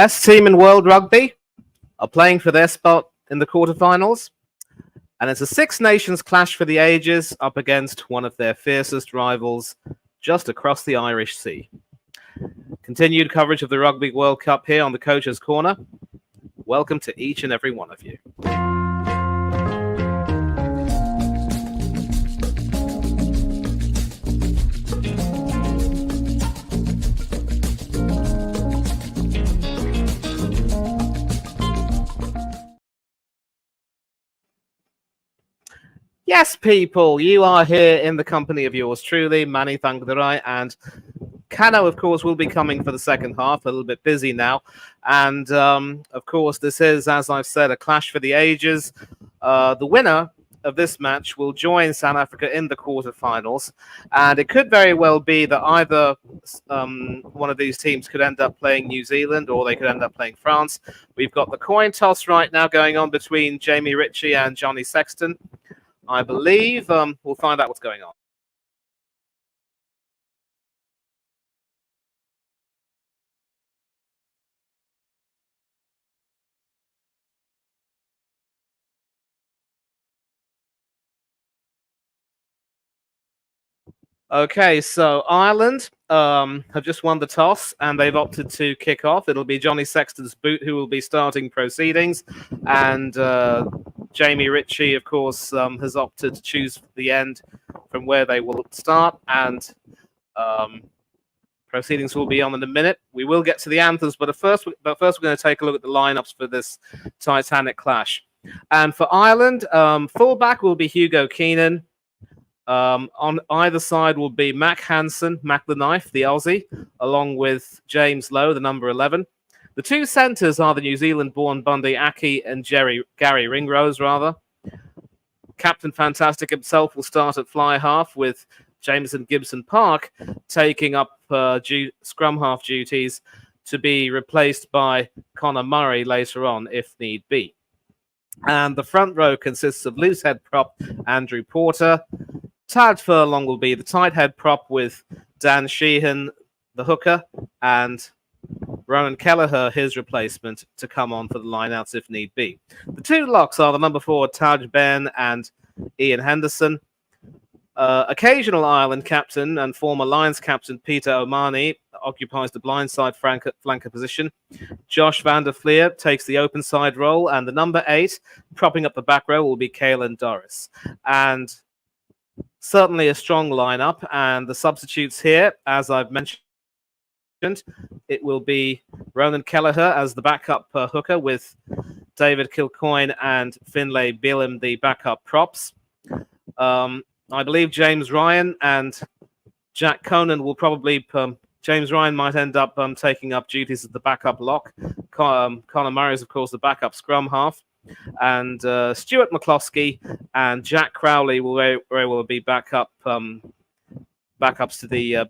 best team in world rugby are playing for their spot in the quarterfinals. And it's a Six Nations clash for the ages up against one of their fiercest rivals just across the Irish Sea. Continued coverage of the Rugby World Cup here on the Coach's Corner. Welcome to each and every one of you. Yes, people, you are here in the company of yours truly, Manny Thangdarai, and Kano, of course, will be coming for the second half, a little bit busy now. And, of course, this is, as I've said, a clash for the ages. The winner of this match will join South Africa in the quarterfinals. And it could very well be that either one of these teams could end up playing New Zealand or they could end up playing France. We've got the coin toss right now going on between Jamie Ritchie and Johnny Sexton. I believe we'll find out what's going on. Okay, so Ireland have just won the toss and they've opted to kick off. It'll be Johnny Sexton's boot who will be starting proceedings. And Jamie Ritchie, of course, has opted to choose the end from where they will start. And proceedings will be on in a minute. We will get to the anthems, but first we're going to take a look at the lineups for this Titanic clash. And for Ireland, fullback will be Hugo Keenan. On either side will be Mac Hansen, Mac the Knife, the Aussie, along with James Lowe, the number 11. The two centres are the New Zealand-born Bundy Aki and Gary Ringrose, rather. Captain Fantastic himself will start at fly half, with Jameson Gibson Park taking up scrum half duties to be replaced by Conor Murray later on, if need be. And the front row consists of loose head prop Andrew Porter. Tad Furlong will be the tight head prop with Dan Sheehan, the hooker, and Ronan Kelleher, his replacement, to come on for the lineouts if need be. The two locks are the number 4 Taj Ben and Ian Henderson. Occasional Ireland captain and former Lions captain Peter O'Mahony occupies the blindside flanker position. Josh van der Fleer takes the open side role, and the number 8 propping up the back row will be Caelan Doris. And certainly a strong lineup, and the substitutes here, as I've mentioned, it will be Ronan Kelleher as the backup hooker, with David Kilcoyne and Finlay Bielim the backup props. I believe James Ryan and Jack Conan will probably... James Ryan might end up taking up duties as the backup lock. Conor Murray is, of course, the backup scrum half. And Stuart McCloskey and Jack Crowley will very well be backups to the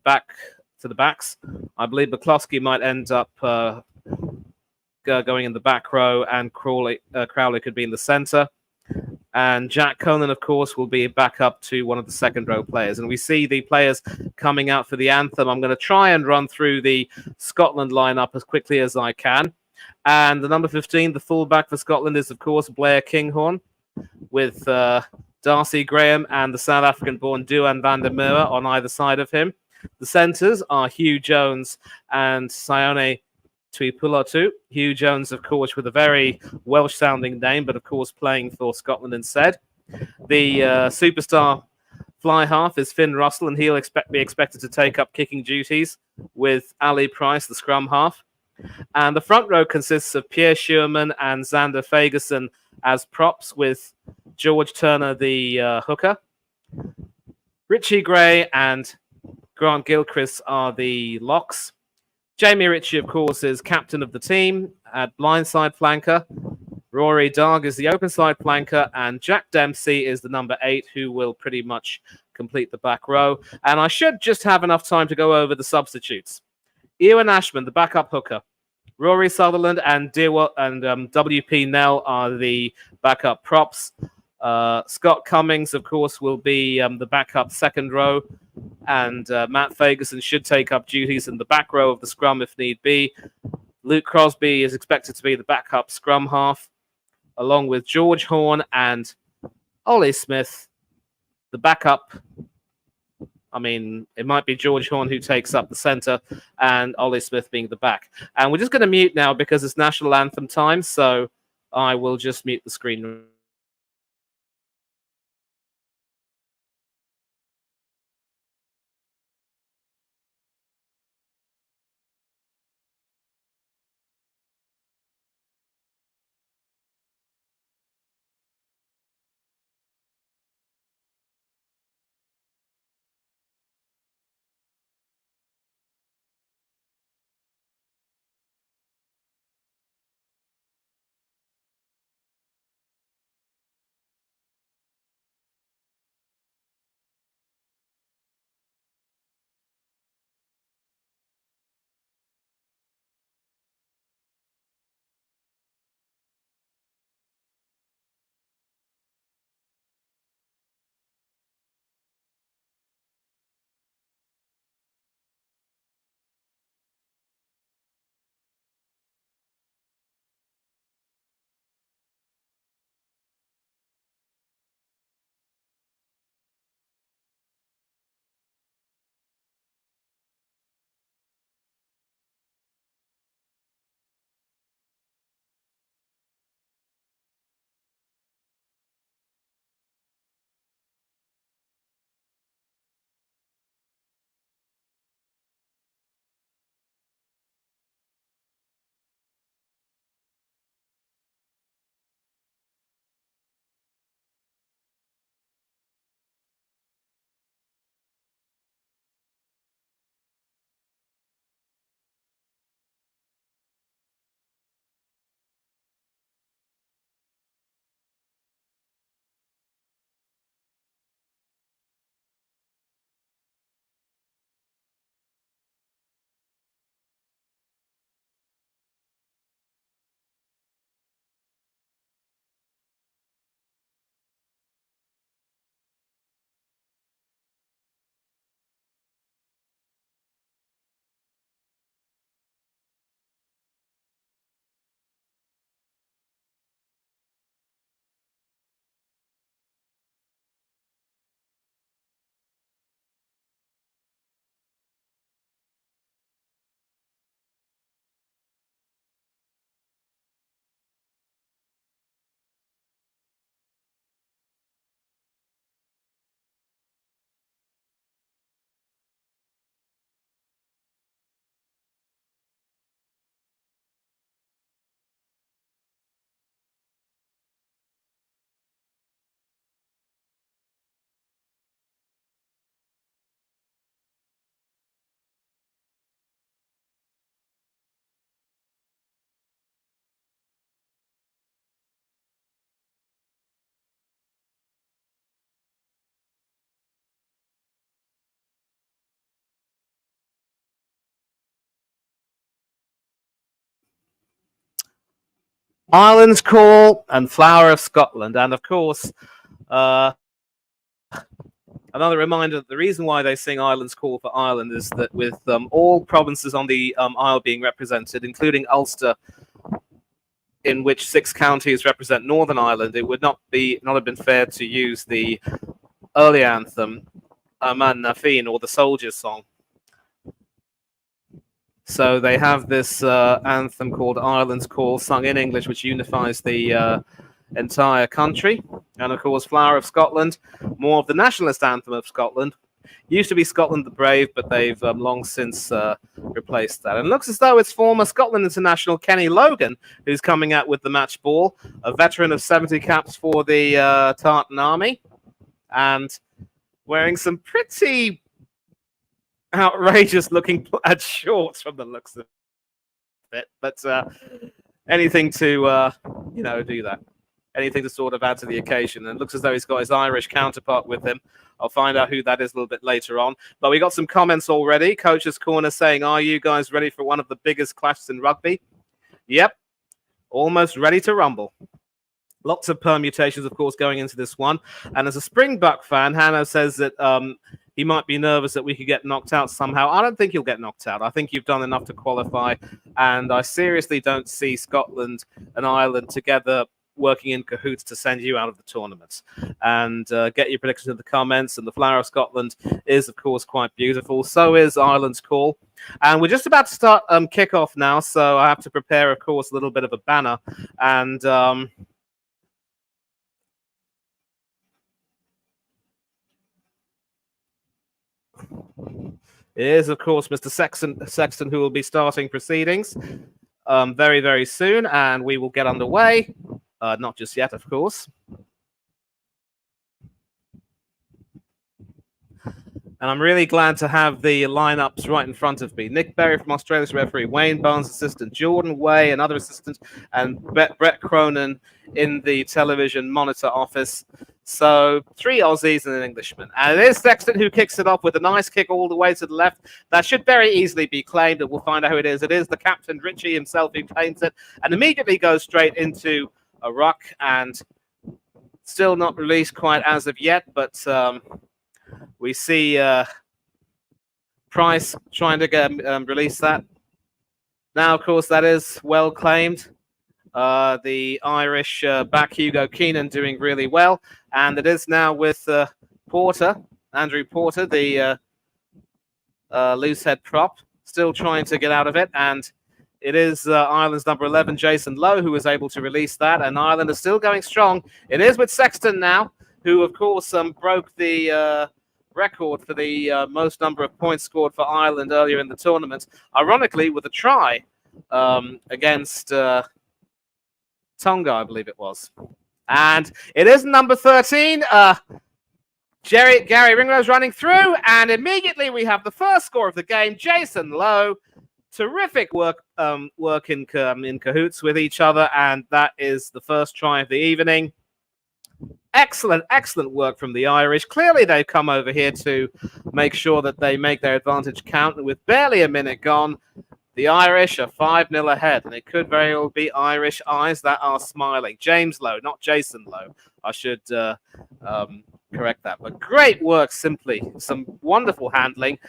backs. I believe McCloskey might end up going in the back row, and Crowley could be in the centre. And Jack Conan, of course, will be back up to one of the second row players. And we see the players coming out for the anthem. I'm going to try and run through the Scotland lineup as quickly as I can. And the number 15, the fullback for Scotland, is, of course, Blair Kinghorn, with Darcy Graham and the South African-born Duan van der Merwe on either side of him. The centres are Hugh Jones and Sione Tuipulatu. Hugh Jones, of course, with a very Welsh-sounding name, but, of course, playing for Scotland instead. The superstar fly half is Finn Russell, and he'll be expected to take up kicking duties, with Ali Price, the scrum half. And the front row consists of Pierre Schuurman and Xander Fagerson as props, with George Turner, the hooker. Richie Gray and Grant Gilchrist are the locks. Jamie Ritchie, of course, is captain of the team at blindside flanker. Rory Darg is the open side flanker, and Jack Dempsey is the number 8, who will pretty much complete the back row. And I should just have enough time to go over the substitutes. Ewan Ashman, the backup hooker. Rory Sutherland and W.P. Nell are the backup props. Scott Cummings, of course, will be the backup second row. And Matt Fagerson should take up duties in the back row of the scrum if need be. Luke Crosby is expected to be the backup scrum half, along with George Horn and Ollie Smith, the backup. I mean, it might be George Horn who takes up the centre and Ollie Smith being the back. And we're just going to mute now because it's national anthem time. So I will just mute the screen. Ireland's call and Flower of Scotland. And of course, another reminder that the reason why they sing Ireland's Call for Ireland is that with all provinces on the Isle being represented, including Ulster, in which 6 counties represent Northern Ireland, it would not have been fair to use the early anthem, Man na Fin, or the Soldier's Song. So they have this anthem called Ireland's Call, sung in English, which unifies the entire country. And of course, Flower of Scotland, more of the nationalist anthem of Scotland. Used to be Scotland the Brave, but they've long since replaced that. And it looks as though it's former Scotland international Kenny Logan who's coming out with the match ball, a veteran of 70 caps for the Tartan Army, and wearing some pretty outrageous looking plaid shorts from the looks of it. But anything to, do that. Anything to sort of add to the occasion. And it looks as though he's got his Irish counterpart with him. I'll find out who that is a little bit later on. But we got some comments already. Coach's Corner saying, are you guys ready for one of the biggest clashes in rugby? Yep. Almost ready to rumble. Lots of permutations, of course, going into this one. And as a Springbok fan, Hanno says that he might be nervous that we could get knocked out somehow. I don't think he'll get knocked out. I think you've done enough to qualify, and I seriously don't see Scotland and Ireland together working in cahoots to send you out of the tournament. And get your predictions in the comments. And the Flower of Scotland is, of course, quite beautiful. So is Ireland's call. And we're just about to start kickoff now, so I have to prepare, of course, a little bit of a banner. And it is, of course, Mr. Sexton who will be starting proceedings very, very soon, and we will get underway. Not just yet, of course. And I'm really glad to have the lineups right in front of me. Nick Berry from Australia's referee, Wayne Barnes, assistant, Jordan Way, another assistant, and Brett Cronin in the television monitor office. So 3 Aussies and an Englishman. And it is Sexton who kicks it off with a nice kick all the way to the left. That should very easily be claimed, and we'll find out who it is. It is the captain, Richie himself, who claims it, and immediately goes straight into a ruck, and still not released quite as of yet, but we see Price trying to get release that. Now, of course, that is well claimed. The Irish back, Hugo Keenan, doing really well. And it is now with Porter, Andrew Porter, the loose head prop, still trying to get out of it. And it is Ireland's number 11, Jason Lowe, who was able to release that. And Ireland is still going strong. It is with Sexton now, who, of course, broke the record for the most number of points scored for Ireland earlier in the tournament, ironically with a try against Tonga, I believe it was. And it is number 13, Gary Ringrose running through, and immediately we have the first score of the game, Jason Lowe. Terrific work in cahoots with each other, and that is the first try of the evening. Excellent work from the Irish. Clearly, they've come over here to make sure that they make their advantage count. And with barely a minute gone, the Irish are 5-0 ahead. And it could very well be Irish eyes that are smiling. James Lowe, not Jason Lowe. I should correct that. But great work, simply. Some wonderful handling.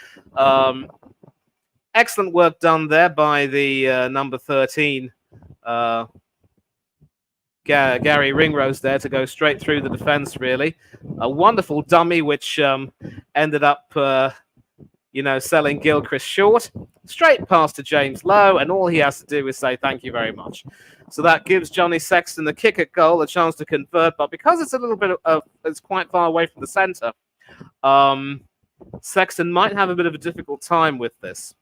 Excellent work done there by the number 13, Gary Ringrose there, to go straight through the defense, really. A wonderful dummy, which ended up, selling Gilchrist short. Straight pass to James Lowe, and all he has to do is say thank you very much. So that gives Johnny Sexton, the kick at goal, a chance to convert, but because it's a little bit it's quite far away from the centre, Sexton might have a bit of a difficult time with this.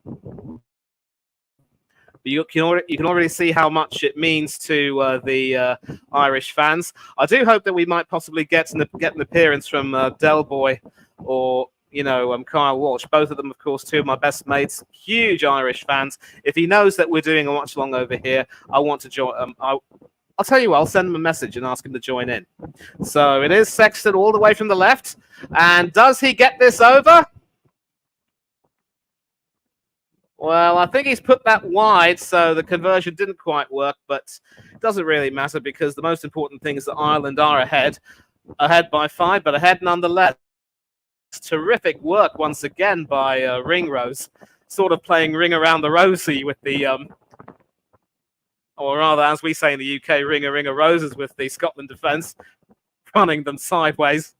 You can already see how much it means to the Irish fans. I do hope that we might possibly get an appearance from Del Boy or Kyle Walsh. Both of them, of course, two of my best mates, huge Irish fans. If he knows that we're doing a watch along over here, I want to join. I'll tell you what, I'll send him a message and ask him to join in. So it is Sexton all the way from the left, and does he get this over? Well, I think he's put that wide, so the conversion didn't quite work, but it doesn't really matter because the most important thing is that Ireland are ahead by 5, but ahead nonetheless. Terrific work once again by Ringrose, sort of playing ring around the rosy with the, or rather, as we say in the UK, ring of roses with the Scotland defence, running them sideways.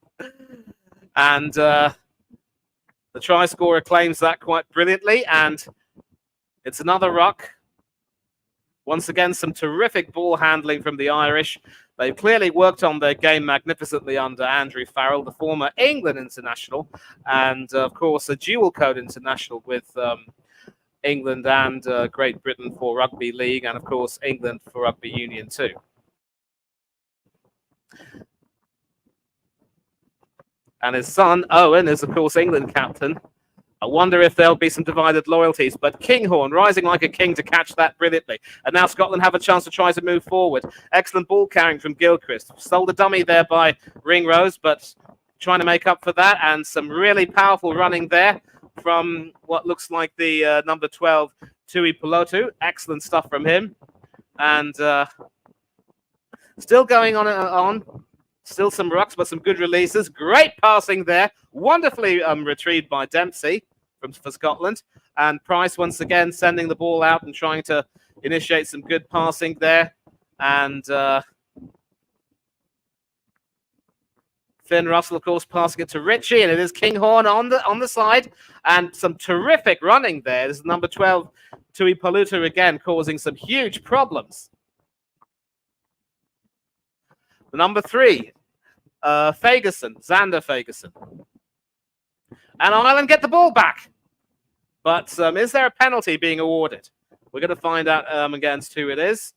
And the try scorer claims that quite brilliantly, and it's another ruck. Once again, some terrific ball handling from the Irish. They've clearly worked on their game magnificently under Andrew Farrell, the former England international, and, of course, a dual-code international with England and Great Britain for Rugby League, and, of course, England for Rugby Union too. And his son, Owen, is, of course, England captain. I wonder if there'll be some divided loyalties, but Kinghorn rising like a king to catch that brilliantly. And now Scotland have a chance to try to move forward. Excellent ball carrying from Gilchrist. Stole the dummy there by Ringrose, but trying to make up for that. And some really powerful running there from what looks like the number 12, Tui Pelotu. Excellent stuff from him. And still going on. Still some rucks, but some good releases. Great passing there. Wonderfully retrieved by Dempsey for Scotland. And Price once again sending the ball out and trying to initiate some good passing there. And Finn Russell, of course, passing it to Ritchie, and it is Kinghorn on the side, and some terrific running there. This is number 12, Tui Paluta again, causing some huge problems. Number 3, Xander Fagerson. And Ireland get the ball back. But is there a penalty being awarded? We're going to find out against who it is.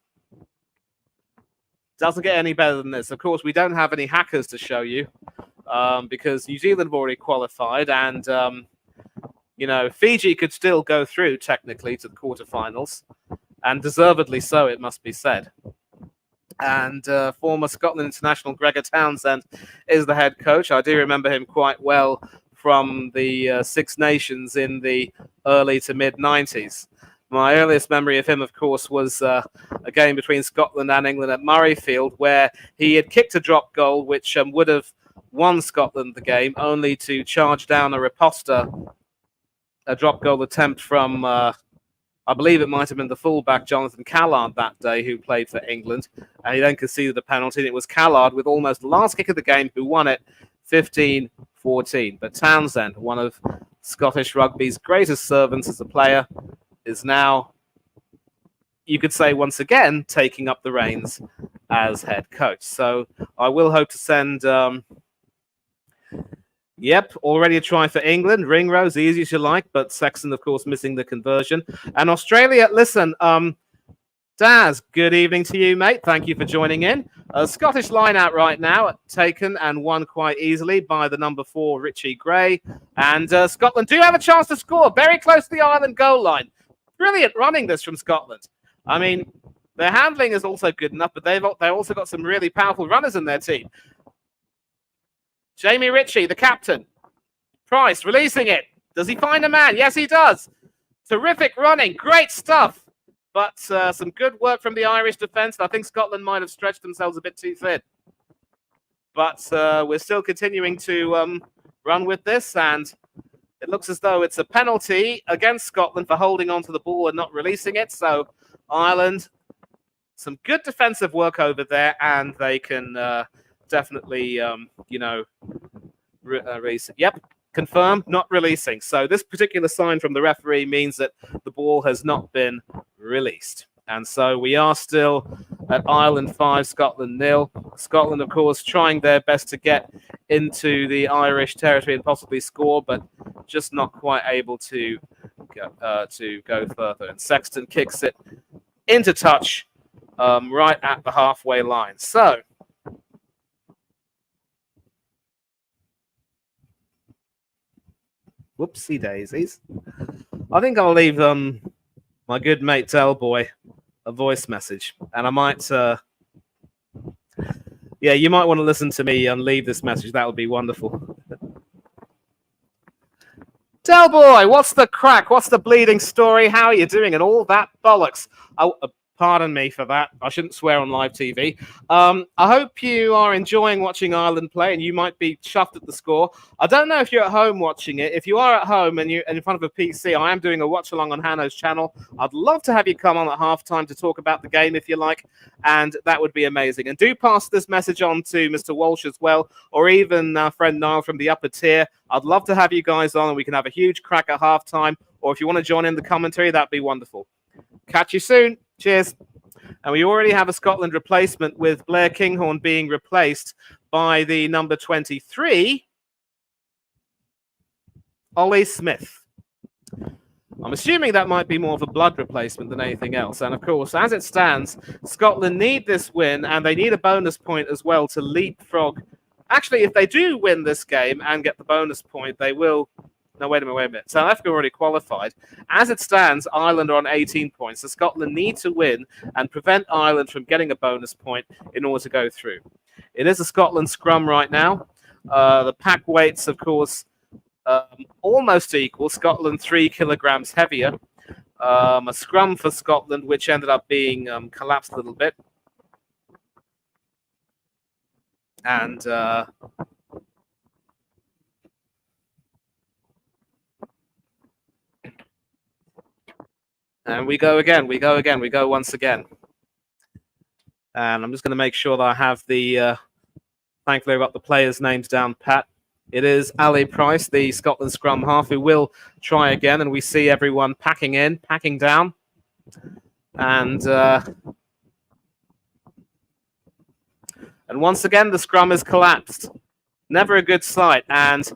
Doesn't get any better than this. Of course, we don't have any hackers to show you because New Zealand have already qualified, and Fiji could still go through technically to the quarterfinals, and deservedly so, it must be said. And former Scotland international Gregor Townsend is the head coach. I do remember him quite well from the Six Nations in the early to mid 90s. My earliest memory of him, of course, was a game between Scotland and England at Murrayfield, where he had kicked a drop goal, which would have won Scotland the game, only to charge down a riposta, a drop goal attempt from, I believe it might have been the fullback, Jonathan Callard, that day, who played for England. And he then conceded the penalty, and it was Callard, with almost the last kick of the game, who won it 15-14. But Townsend, one of Scottish rugby's greatest servants as a player, is now, you could say once again, taking up the reins as head coach. So I will hope to send, already a try for England. Ringrose, easy as you like, but Sexton, of course, missing the conversion. And Australia, listen, Daz, good evening to you, mate. Thank you for joining in. A Scottish line out right now, taken and won quite easily by the number 4, Richie Gray. And Scotland do have a chance to score, very close to the Ireland goal line. Brilliant running this from Scotland. I mean, their handling is also good enough, but they've also got some really powerful runners in their team. Jamie Ritchie, the captain. Price releasing it. Does he find a man? Yes, he does. Terrific running. Great stuff. But some good work from the Irish defence. I think Scotland might have stretched themselves a bit too thin. But we're still continuing to run with this, and it looks as though it's a penalty against Scotland for holding on to the ball and not releasing it. So Ireland, some good defensive work over there, and they can definitely, release it. Yep, confirmed, not releasing. So this particular sign from the referee means that the ball has not been released. And so we are still at Ireland 5, Scotland 0. Scotland, of course, trying their best to get into the Irish territory and possibly score, but just not quite able to go further. And Sexton kicks it into touch right at the halfway line. So whoopsie daisies. I think I'll leave my good mate Del Boy a voice message, and I might you might want to listen to me and leave this message. That would be wonderful. Del Boy, what's the crack? What's the bleeding story? How are you doing? And all that bollocks. Oh, pardon me for that. I shouldn't swear on live TV. I hope you are enjoying watching Ireland play, and you might be chuffed at the score. I don't know if you're at home watching it. If you are at home and you're in front of a PC, I am doing a watch-along on Hanno's channel. I'd love to have you come on at halftime to talk about the game if you like, and that would be amazing. And do pass this message on to Mr. Walsh as well, or even our friend Niall from the upper tier. I'd love to have you guys on, and we can have a huge crack at halftime, or if you want to join in the commentary, that'd be wonderful. Catch you soon. Cheers. And we already have a Scotland replacement, with Blair Kinghorn being replaced by the number 23, Ollie Smith. I'm assuming that might be more of a blood replacement than anything else. And of course, as it stands, Scotland need this win, and they need a bonus point as well to leapfrog. Actually, if they do win this game and get the bonus point, they will. No, wait a minute. South Africa already qualified. As it stands, Ireland are on 18 points. So Scotland need to win and prevent Ireland from getting a bonus point in order to go through. It is a Scotland scrum right now. The pack weights, of course, almost equal. Scotland 3 kilograms heavier. A scrum for Scotland, which ended up being collapsed a little bit. And we go again. We go once again. And I'm just going to make sure that I have the, thankfully, I've got the players' names down pat. It is Ali Price, the Scotland scrum half, who will try again. And we see everyone packing in, packing down. And once again, the scrum is collapsed. Never a good sight. And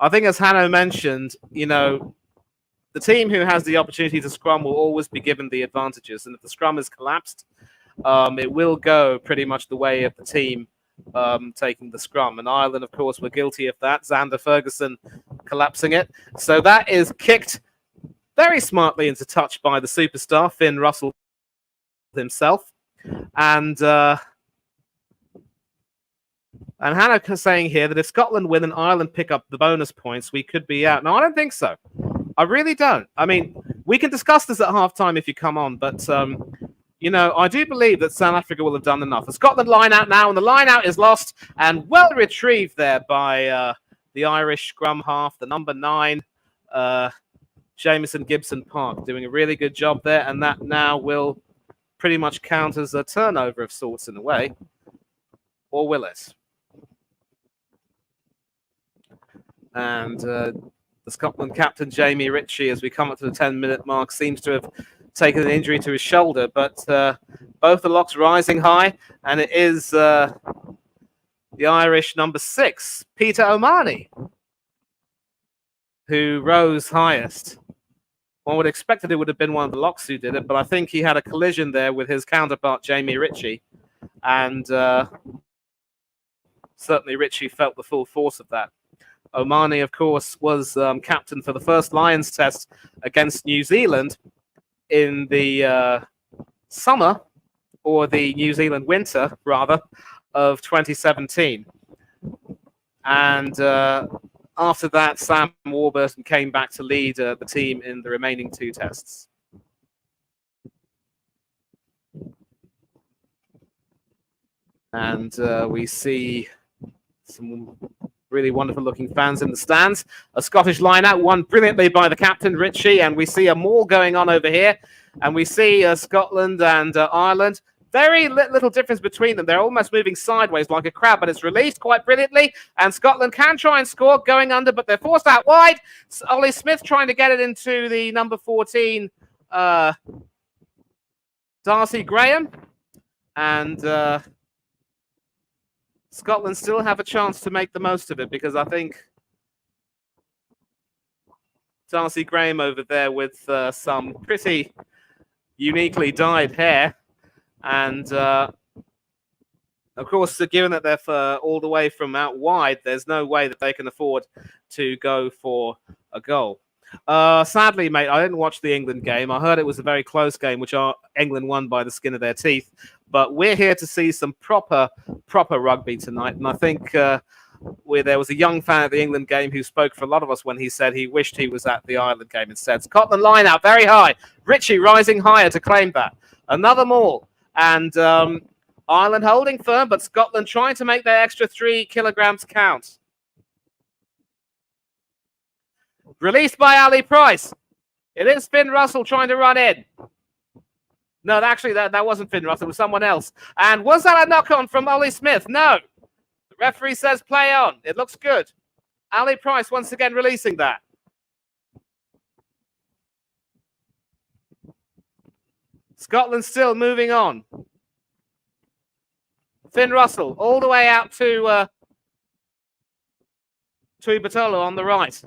I think, as Hanno mentioned, you know, the team who has the opportunity to scrum will always be given the advantages. And if the scrum is collapsed, it will go pretty much the way of the team taking the scrum. And Ireland, of course, were guilty of that. Xander Ferguson collapsing it. So that is kicked very smartly into touch by the superstar, Finn Russell himself. And Hannah saying here that if Scotland win and Ireland pick up the bonus points, we could be out. No, I don't think so. I really don't. I mean, we can discuss this at halftime if you come on, but you know, I do believe that South Africa will have done enough. The Scotland line out now, and the line out is lost and well retrieved there by the Irish scrum half, the number 9, Jamison Gibson Park, doing a really good job there, and that now will pretty much count as a turnover of sorts in a way. Or will it? And the Scotland captain, Jamie Ritchie, as we come up to the 10-minute mark, seems to have taken an injury to his shoulder, but both the locks rising high, and it is the Irish number 6, Peter O'Mahony, who rose highest. One would expect that it would have been one of the locks who did it, but I think he had a collision there with his counterpart, Jamie Ritchie, and certainly Ritchie felt the full force of that. O'Mahony, of course, was captain for the first Lions test against New Zealand in the summer, or the New Zealand winter, rather, of 2017. And after that, Sam Warburton came back to lead the team in the remaining 2 tests. And we see some really wonderful looking fans in the stands. A Scottish line out, won brilliantly by the captain, Ritchie, and we see a maul going on over here. And we see Scotland and Ireland. Very little difference between them. They're almost moving sideways like a crab, but it's released quite brilliantly. And Scotland can try and score going under, but they're forced out wide. Ollie Smith trying to get it into the number 14, Darcy Graham. And Scotland still have a chance to make the most of it, because I think Darcy Graham over there with some pretty uniquely dyed hair. And, of course, given that they're all the way from out wide, there's no way that they can afford to go for a goal. Sadly, mate, I didn't watch the England game. I heard it was a very close game, which England won by the skin of their teeth. But we're here to see some proper rugby tonight. And I think there was a young fan at the England game who spoke for a lot of us when he said he wished he was at the Ireland game instead. Scotland line out very high. Ritchie rising higher to claim that. Another maul. And Ireland holding firm, but Scotland trying to make their extra 3 kilograms count. Released by Ali Price. It is Finn Russell trying to run in. No, actually, that wasn't Finn Russell. It was someone else. And was that a knock-on from Ollie Smith? No. The referee says play on. It looks good. Ali Price once again releasing that. Scotland still moving on. Finn Russell all the way out to Tuibatolo on the right.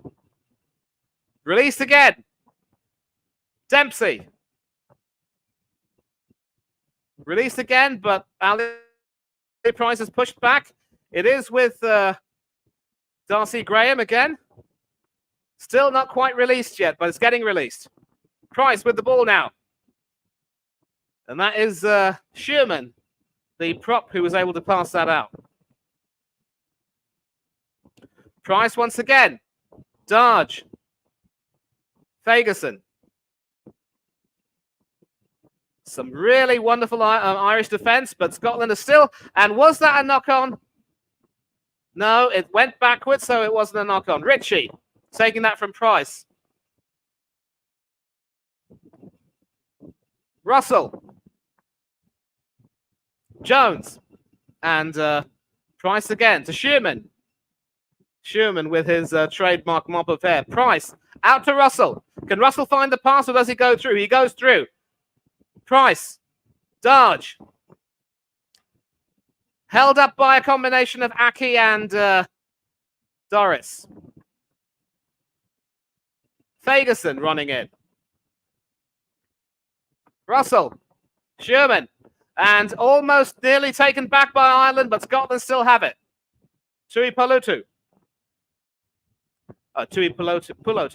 Released again. Dempsey. Released again, but Ali Price is pushed back. It is with Darcy Graham again. Still not quite released yet, but it's getting released. Price with the ball now. And that is Sherman, the prop, who was able to pass that out. Price once again. Darge. Fagerson. Some really wonderful Irish defence, but Scotland is still... And was that a knock-on? No, it went backwards, so it wasn't a knock-on. Ritchie taking that from Price. Russell. Jones. And Price again to Schumann. Schumann with his trademark mop of hair. Price out to Russell. Can Russell find the pass or does he go through? He goes through. Price. Darge. Held up by a combination of Aki and Doris. Fagerson running in. Russell. Sherman. And almost nearly taken back by Ireland, but Scotland still have it. Tui Pulotu,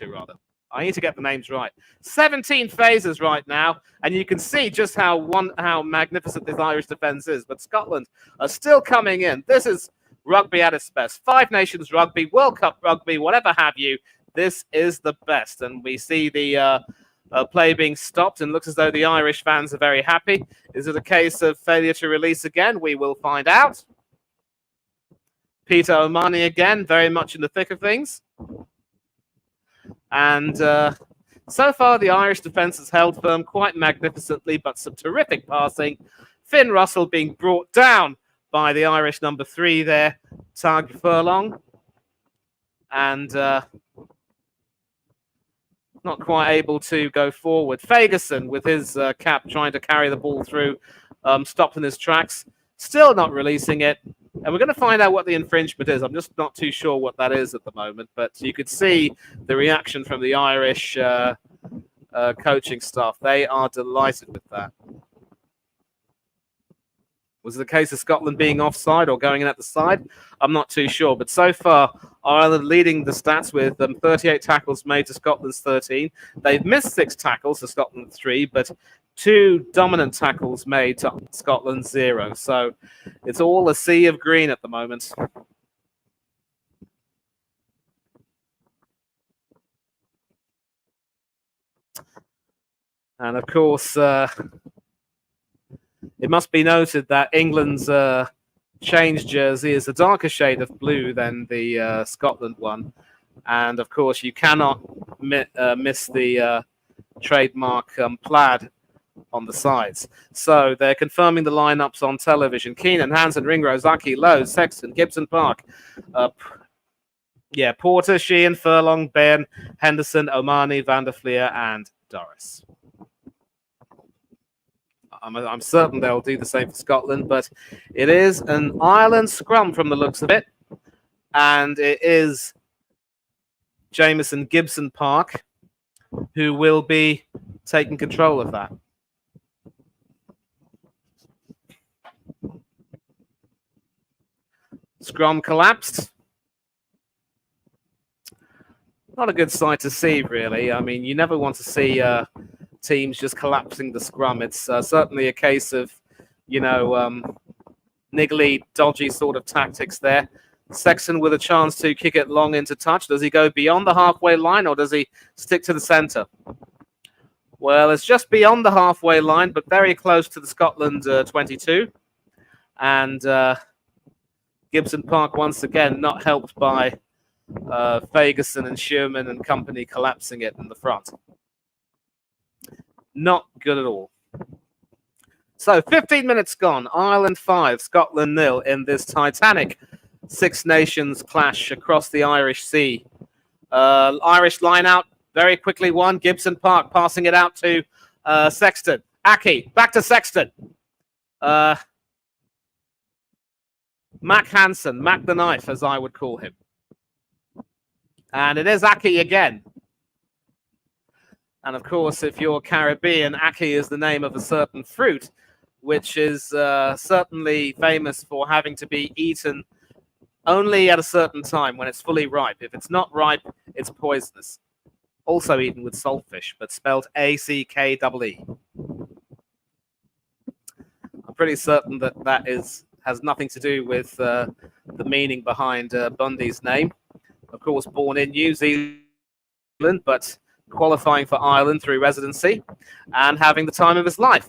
rather. I need to get the names right. 17 phases right now, and you can see just how magnificent this Irish defence is. But Scotland are still coming in. This is rugby at its best. Five Nations rugby, World Cup rugby, whatever have you. This is the best, and we see the play being stopped, and looks as though the Irish fans are very happy. Is it a case of failure to release again? We will find out. Peter O'Mahony again, very much in the thick of things. And so far, the Irish defence has held firm quite magnificently, but some terrific passing. Finn Russell being brought down by the Irish number 3 there, Tag Furlong. And not quite able to go forward. Fagerson with his cap trying to carry the ball through, stopped in his tracks. Still not releasing it. And we're going to find out what the infringement is. I'm just not too sure what that is at the moment. But you could see the reaction from the Irish coaching staff. They are delighted with that. Was it a case of Scotland being offside or going in at the side? I'm not too sure. But so far, Ireland leading the stats with 38 tackles made to Scotland's 13. They've missed 6 tackles to Scotland's 3, but 2 dominant tackles made to Scotland's 0. So it's all a sea of green at the moment. And of course, it must be noted that England's changed jersey is a darker shade of blue than the Scotland one. And of course, you cannot miss the trademark plaid on the sides. So they're confirming the lineups on television. Keenan, Hansen, Ringrose, Aki, Lowe, Sexton, Gibson Park. Porter, Sheehan, Furlong, Bairn, Henderson, O'Mahony, Van der Fleer, and Doris. I'm certain they'll do the same for Scotland, but it is an Ireland scrum from the looks of it. And it is Jamieson Gibson Park who will be taking control of that. Scrum collapsed. Not a good sight to see, really. I mean, you never want to see teams just collapsing the scrum. It's certainly a case of, niggly, dodgy sort of tactics there. Sexton with a chance to kick it long into touch. Does he go beyond the halfway line or does he stick to the centre? Well, it's just beyond the halfway line, but very close to the Scotland 22. And Gibson Park, once again, not helped by Fagerson and Sherman and company collapsing it in the front. Not good at all. So 15 minutes gone. Ireland 5, Scotland 0 in this titanic Six Nations clash across the Irish Sea. Irish line out very quickly won. Gibson Park passing it out to Sexton. Aki, back to Sexton. Mac Hansen, Mac the Knife, as I would call him. And it is Aki again. And of course, if you're Caribbean, Aki is the name of a certain fruit, which is certainly famous for having to be eaten only at a certain time when it's fully ripe. If it's not ripe, it's poisonous. Also eaten with saltfish, but spelled A-C-K-E-E. I'm pretty certain that has nothing to do with the meaning behind Bundy's name. Of course, born in New Zealand, but qualifying for Ireland through residency and having the time of his life.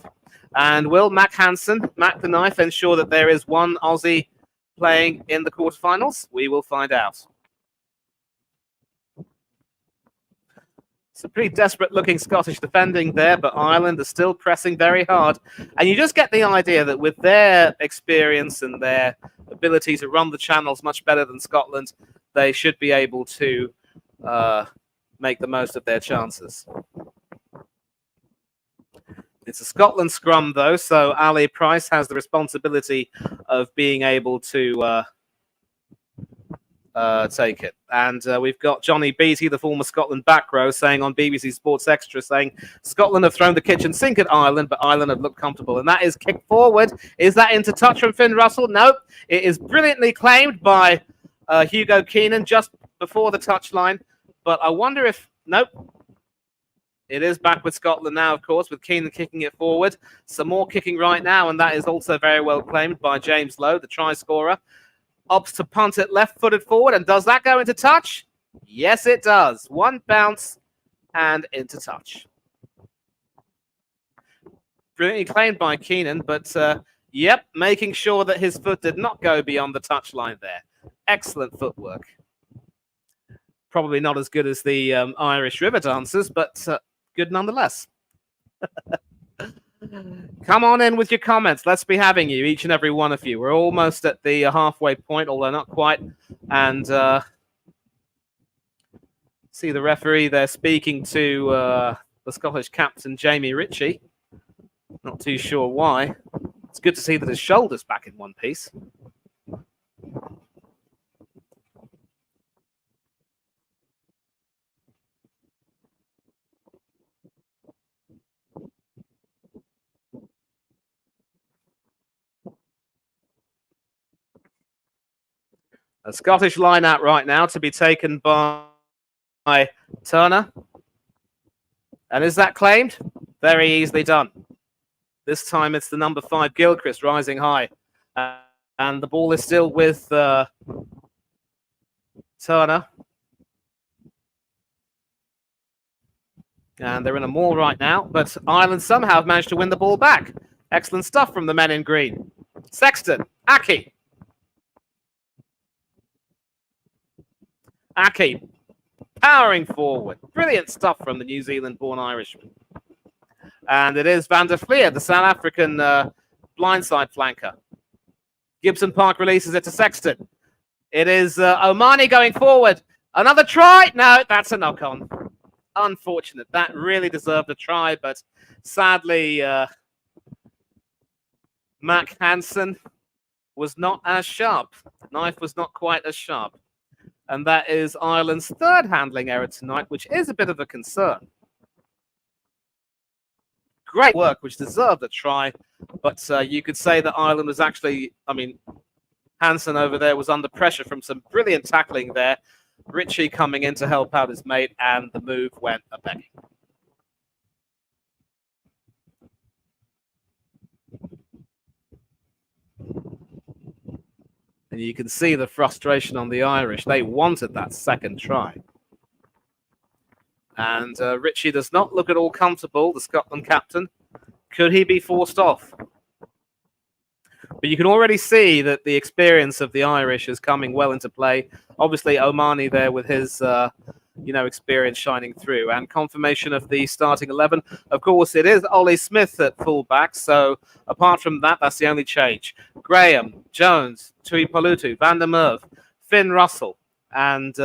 And will Mac Hansen, Mac the Knife, ensure that there is one Aussie playing in the quarterfinals? We will find out. It's a pretty desperate-looking Scottish defending there, but Ireland are still pressing very hard. And you just get the idea that with their experience and their ability to run the channels much better than Scotland, they should be able to make the most of their chances. It's a Scotland scrum, though, so Ali Price has the responsibility of being able to take it. And we've got Johnny Beattie, the former Scotland back row, saying on BBC Sports Extra, saying Scotland have thrown the kitchen sink at Ireland, but Ireland have looked comfortable. And that is kicked forward. Is that into touch from Finn Russell? Nope. It is brilliantly claimed by Hugo Keenan just before the touchline. But I wonder if... Nope. It is back with Scotland now, of course, with Keenan kicking it forward. Some more kicking right now, and that is also very well claimed by James Lowe, the try scorer. Opts to punt it left-footed forward, and does that go into touch? Yes, it does. One bounce and into touch. Brilliantly claimed by Keenan, but yep, making sure that his foot did not go beyond the touchline there. Excellent footwork. Probably not as good as the Irish river dancers, but good nonetheless. Come on in with your comments. Let's be having you, each and every one of you. We're almost at the halfway point, although not quite. And see the referee there speaking to the Scottish captain, Jamie Ritchie. Not too sure why. It's good to see that his shoulder's back in one piece. A Scottish line-out right now to be taken by Turner. And is that claimed? Very easily done. This time it's the number 5, Gilchrist, rising high. And the ball is still with Turner. And they're in a maul right now, but Ireland somehow have managed to win the ball back. Excellent stuff from the men in green. Sexton, Aki. Aki, powering forward. Brilliant stuff from the New Zealand-born Irishman. And it is Van der Fleer, the South African blindside flanker. Gibson Park releases it to Sexton. It is Omani going forward. Another try? No, that's a knock-on. Unfortunate. That really deserved a try, but sadly, Mac Hansen was not as sharp. The knife was not quite as sharp. And that is Ireland's third handling error tonight, which is a bit of a concern. Great work, which deserved a try. But you could say that Ireland was actually, Hansen over there was under pressure from some brilliant tackling there. Ritchie coming in to help out his mate, and the move went a-begging. And you can see the frustration on the Irish. They wanted that second try. And Ritchie does not look at all comfortable, the Scotland captain. Could he be forced off? But you can already see that the experience of the Irish is coming well into play. Obviously, Omani there with his, experience shining through. And confirmation of the starting 11. Of course, it is Ollie Smith at fullback. So apart from that, that's the only change. Graham, Jones, Tui Palutu, Van der Merwe, Finn Russell, and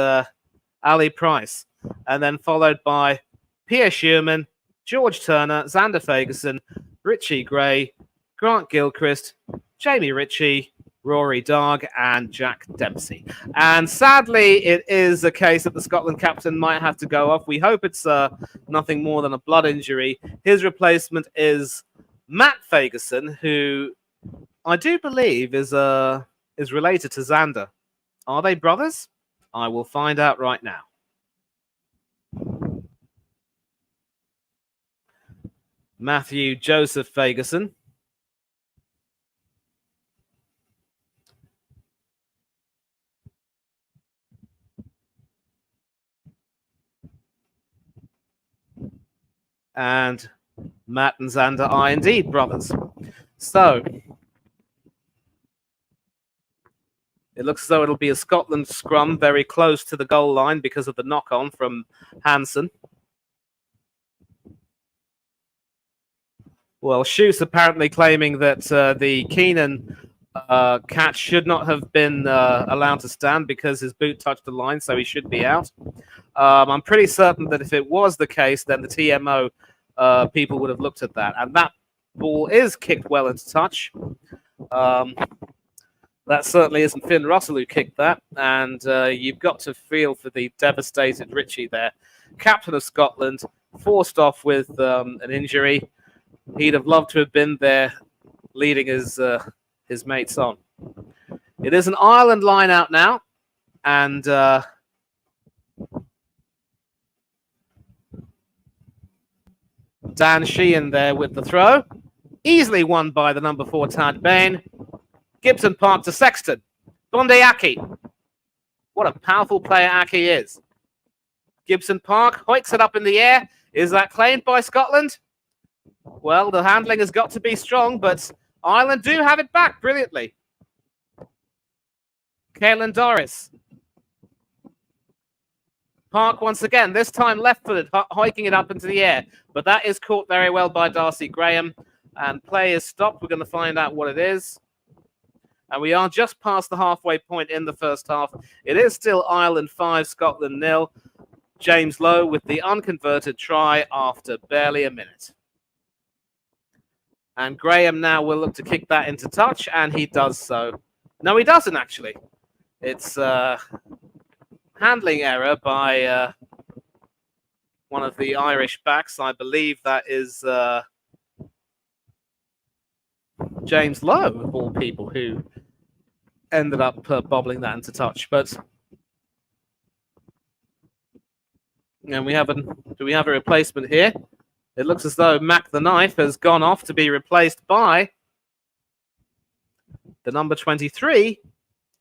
Ali Price. And then followed by Pierre Schumann, George Turner, Xander Fagerson, Richie Gray, Grant Gilchrist, Jamie Ritchie, Rory Darg, and Jack Dempsey. And sadly, it is a case that the Scotland captain might have to go off. We hope it's nothing more than a blood injury. His replacement is Matt Fagerson, who I do believe is related to Xander. Are they brothers? I will find out right now. Matthew Joseph Fagerson. And Matt and Xander are indeed brothers. So, It looks as though it'll be a Scotland scrum very close to the goal line because of the knock-on from Hansen. Well, Shoes apparently claiming that the Keenan catch should not have been allowed to stand because his boot touched the line, so he should be out. I'm pretty certain that if it was the case, then the TMO people would have looked at that. And that ball is kicked well into touch. That certainly isn't Finn Russell who kicked that. And you've got to feel for the devastated Richie there. Captain of Scotland, forced off with an injury. He'd have loved to have been there leading his mates on. It is an Ireland line out now. And Dan Sheehan there with the throw. Easily won by the number 4, Tad Bain. Gibson Park to Sexton. Bonde Aki. What a powerful player Aki is. Gibson Park hoiks it up in the air. Is that claimed by Scotland? Well, the handling has got to be strong, but Ireland do have it back brilliantly. Caelan Doris. Park once again, this time left-footed, hiking it up into the air. But that is caught very well by Darcy Graham. And play is stopped. We're going to find out what it is. And we are just past the halfway point in the first half. It is still Ireland 5, Scotland 0. James Lowe with the unconverted try after barely a minute. And Graham now will look to kick that into touch, and he does so. No, he doesn't, actually. It's handling error by one of the Irish backs. I believe that is James Lowe, of all people, who ended up bobbling that into touch. But and do we have a replacement here? It looks as though Mac the Knife has gone off to be replaced by the number 23,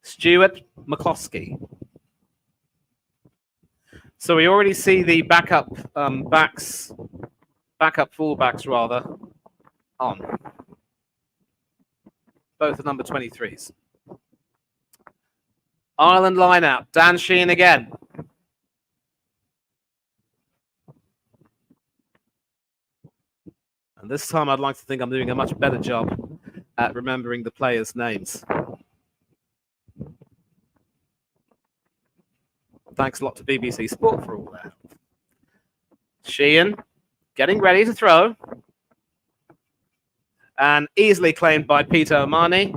Stuart McCloskey. So we already see the backup fullbacks rather, on. Both the number 23s. Ireland line out. Dan Sheehan again. And this time I'd like to think I'm doing a much better job at remembering the players' names. Thanks a lot to BBC Sport for all that. Sheehan getting ready to throw. And easily claimed by Peter O'Mahony.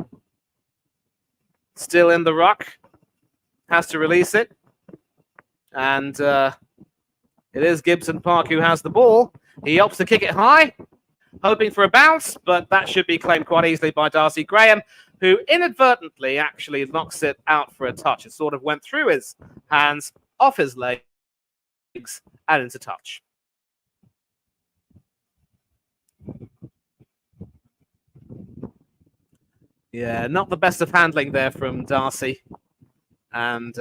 Still in the ruck. Has to release it. And it is Gibson Park who has the ball. He opts to kick it high, hoping for a bounce, but that should be claimed quite easily by Darcy Graham, who inadvertently actually knocks it out for a touch. It sort of went through his hands, off his legs, and into touch. Yeah, not the best of handling there from Darcy. And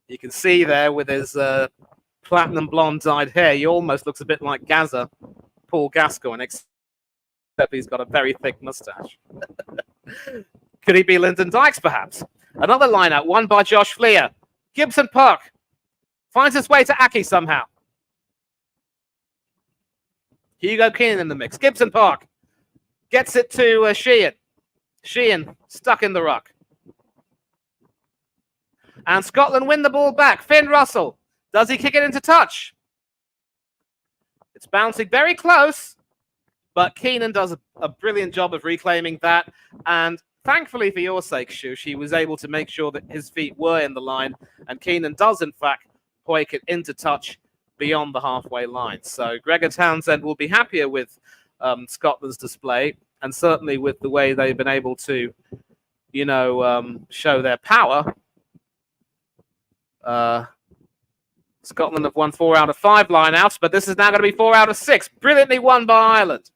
you can see there with his platinum blonde dyed hair, he almost looks a bit like Gaza, Paul Gascoigne, except he's got a very thick moustache. Could he be Lyndon Dykes, perhaps? Another line-out, won by Josh Fleer. Gibson Park finds his way to Aki somehow. Hugo Keenan in the mix. Gibson Park gets it to Sheehan. Sheehan stuck in the ruck. And Scotland win the ball back. Finn Russell. Does he kick it into touch? It's bouncing very close, but Keenan does a brilliant job of reclaiming that. And thankfully for your sake, Shush, he was able to make sure that his feet were in the line. And Keenan does, in fact, hoik it into touch beyond the halfway line. So Gregor Townsend will be happier with Scotland's display, and certainly with the way they've been able to, show their power. Scotland have won 4 out of 5 line-outs, but this is now going to be 4 out of 6. Brilliantly won by Ireland.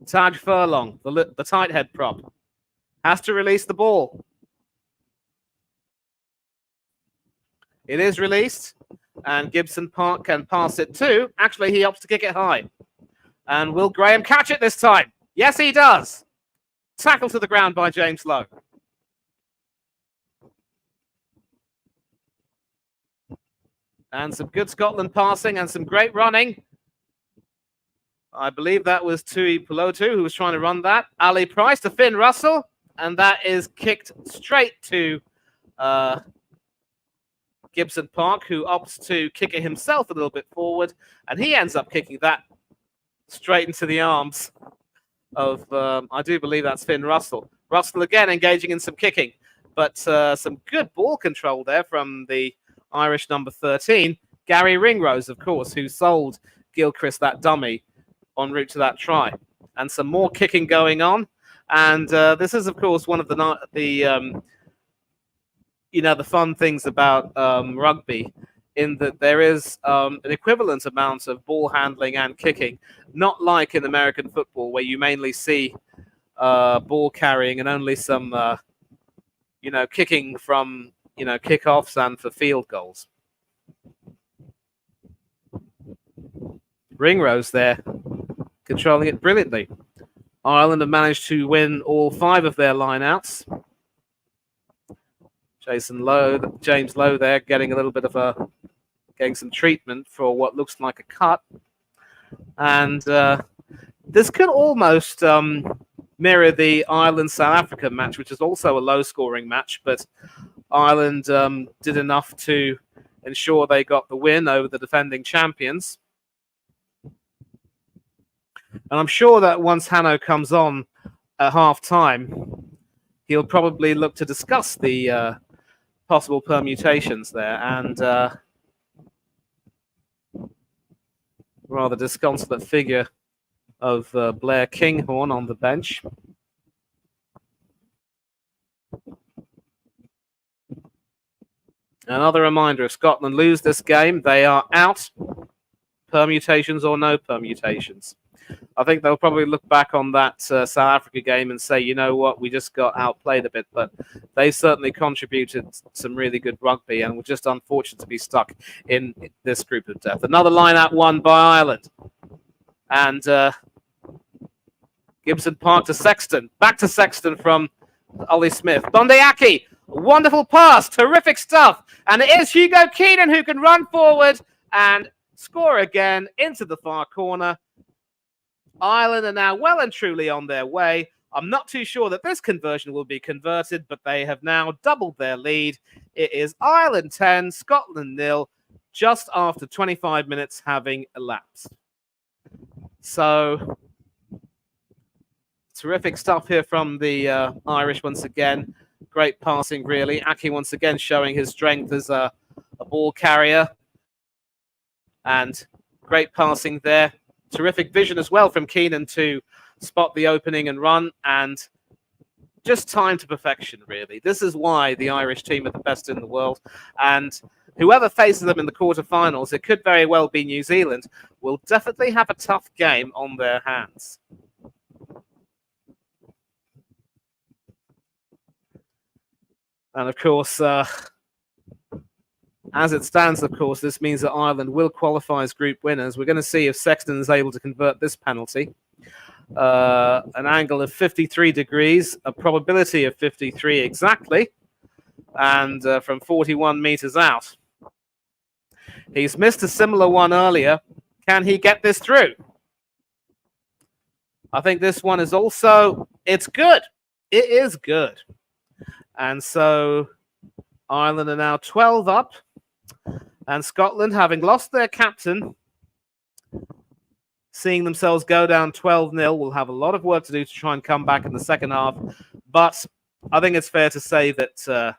Taj Furlong, the tight head prop, has to release the ball. It is released, and Gibson Park can pass it too. Actually, he opts to kick it high. And will Graham catch it this time? Yes, he does. Tackle to the ground by James Lowe. And some good Scotland passing and some great running. I believe that was Tui Pulotu who was trying to run that. Ali Price to Finn Russell. And that is kicked straight to Gibson Park, who opts to kick it himself a little bit forward. And he ends up kicking that straight into the arms of, I do believe that's Finn Russell. Russell again engaging in some kicking. But some good ball control there from the Irish number 13. Gary Ringrose, of course, who sold Gilchrist that dummy en route to that try. And some more kicking going on. And this is, of course, one of the fun things about rugby, in that there is an equivalent amount of ball handling and kicking, not like in American football where you mainly see ball carrying and only some, kicking from, kickoffs and for field goals. Ringrose there, controlling it brilliantly. Ireland have managed to win all 5 of their lineouts. James Lowe there getting a little bit of getting some treatment for what looks like a cut. And this could almost mirror the Ireland-South Africa match, which is also a low-scoring match, but Ireland did enough to ensure they got the win over the defending champions. And I'm sure that once Hanno comes on at half-time, he'll probably look to discuss the possible permutations there. And rather disconsolate figure of Blair Kinghorn on the bench. Another reminder, if Scotland lose this game, they are out. Permutations or no permutations. I think they'll probably look back on that South Africa game and say, you know what, we just got outplayed a bit, but they certainly contributed some really good rugby and were just unfortunate to be stuck in this group of death. Another line-out won by Ireland. And Gibson Park to Sexton. Back to Sexton from Ollie Smith. Bondiaki, wonderful pass, terrific stuff. And it is Hugo Keenan who can run forward and score again into the far corner. Ireland are now well and truly on their way. I'm not too sure that this conversion will be converted, but they have now doubled their lead. It is Ireland 10, Scotland 0, just after 25 minutes having elapsed. So, terrific stuff here from the Irish once again. Great passing, really. Aki once again showing his strength as a ball carrier. And great passing there. Terrific vision as well from Keenan to spot the opening and run, and just time to perfection, really. This is why the Irish team are the best in the world, and whoever faces them in the quarterfinals, it could very well be New Zealand, will definitely have a tough game on their hands. And of course, as it stands, of course, this means that Ireland will qualify as group winners. We're going to see if Sexton is able to convert this penalty. An angle of 53 degrees, a probability of 53 exactly, and from 41 meters out. He's missed a similar one earlier. Can he get this through? I think this one is also, it's good. It is good. And so Ireland are now 12 up. And Scotland, having lost their captain, seeing themselves go down 12-0, will have a lot of work to do to try and come back in the second half. But I think it's fair to say that...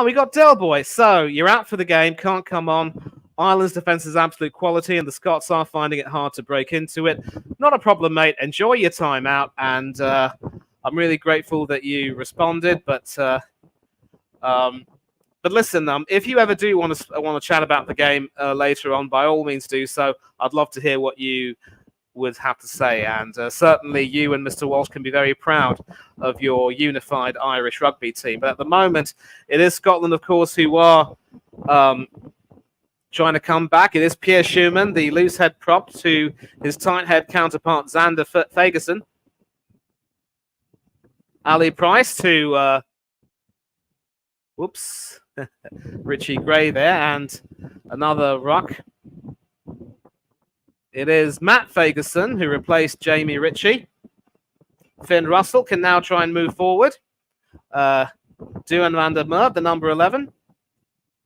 we got Delboy. So you're out for the game, can't come on. Ireland's defence is absolute quality, and the Scots are finding it hard to break into it. Not a problem, mate. Enjoy your time out, and I'm really grateful that you responded. But listen, if you ever do want to chat about the game later on, by all means do so. I'd love to hear what you would have to say. And certainly you and Mr. Walsh can be very proud of your unified Irish rugby team. But at the moment, it is Scotland, of course, who are trying to come back. It is Pierre Schumann, the loose head prop, to his tight head counterpart, Xander Fagerson. Ali Price to, Richie Gray there, and another ruck. It is Matt Fagerson who replaced Jamie Ritchie. Finn Russell can now try and move forward. Duan van der Merwe, the number 11.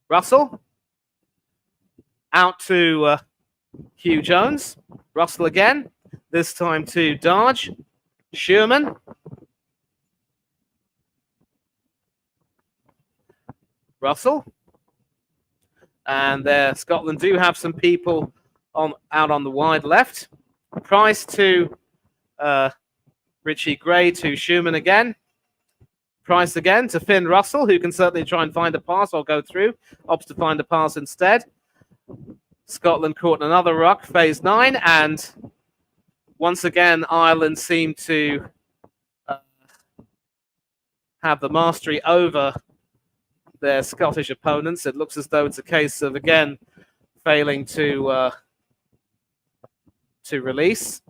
Russell. Out to Hugh Jones. Russell again. This time to Darge. Schumann. Russell. And there, Scotland do have some people out on the wide left. Price to Richie Gray to Schumann again. Price again to Finn Russell, who can certainly try and find a pass or go through. Opts to find a pass instead. Scotland caught another ruck, phase 9, and once again, Ireland seem to have the mastery over their Scottish opponents. It looks as though it's a case of, again, failing to release.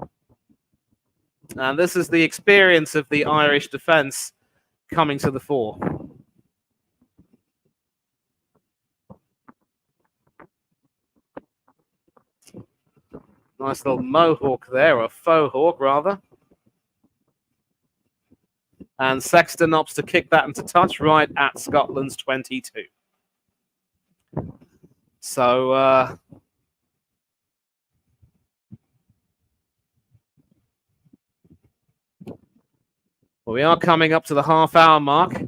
And this is the experience of the Irish defence coming to the fore. Nice little mohawk there, or faux hawk rather. And Sexton opts to kick that into touch right at Scotland's 22. So well, we are coming up to the half-hour mark.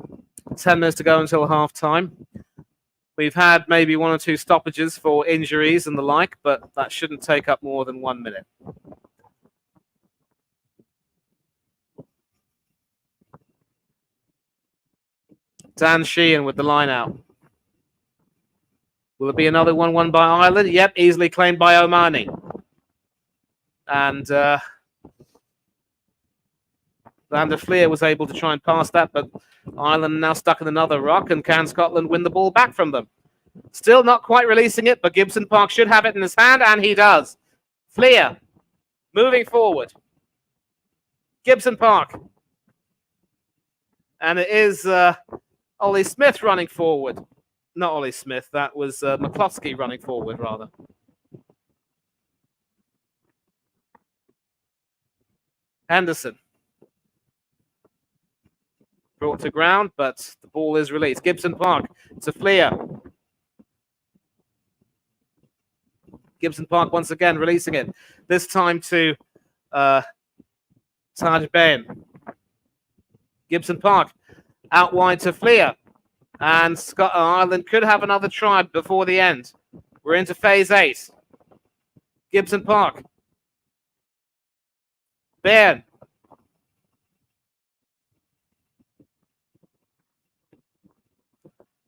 10 minutes to go until half-time. We've had maybe 1 or 2 stoppages for injuries and the like, but that shouldn't take up more than 1 minute. Dan Sheehan with the line out. Will it be another 1-1 by Ireland? Yep, easily claimed by Omani. And Van der Fleer was able to try and pass that, but Ireland now stuck in another rock, and can Scotland win the ball back from them? Still not quite releasing it, but Gibson Park should have it in his hand, and he does. Fleer moving forward. Gibson Park. And it is Ollie Smith running forward. Not Ollie Smith, that was McCloskey running forward, rather. Henderson. Brought to ground, but the ball is released. Gibson Park to Fleer. Gibson Park once again releasing it. This time to Taj Bain. Gibson Park out wide to Fleer. And Ireland could have another try before the end. We're into phase 8. Gibson Park. Bairn.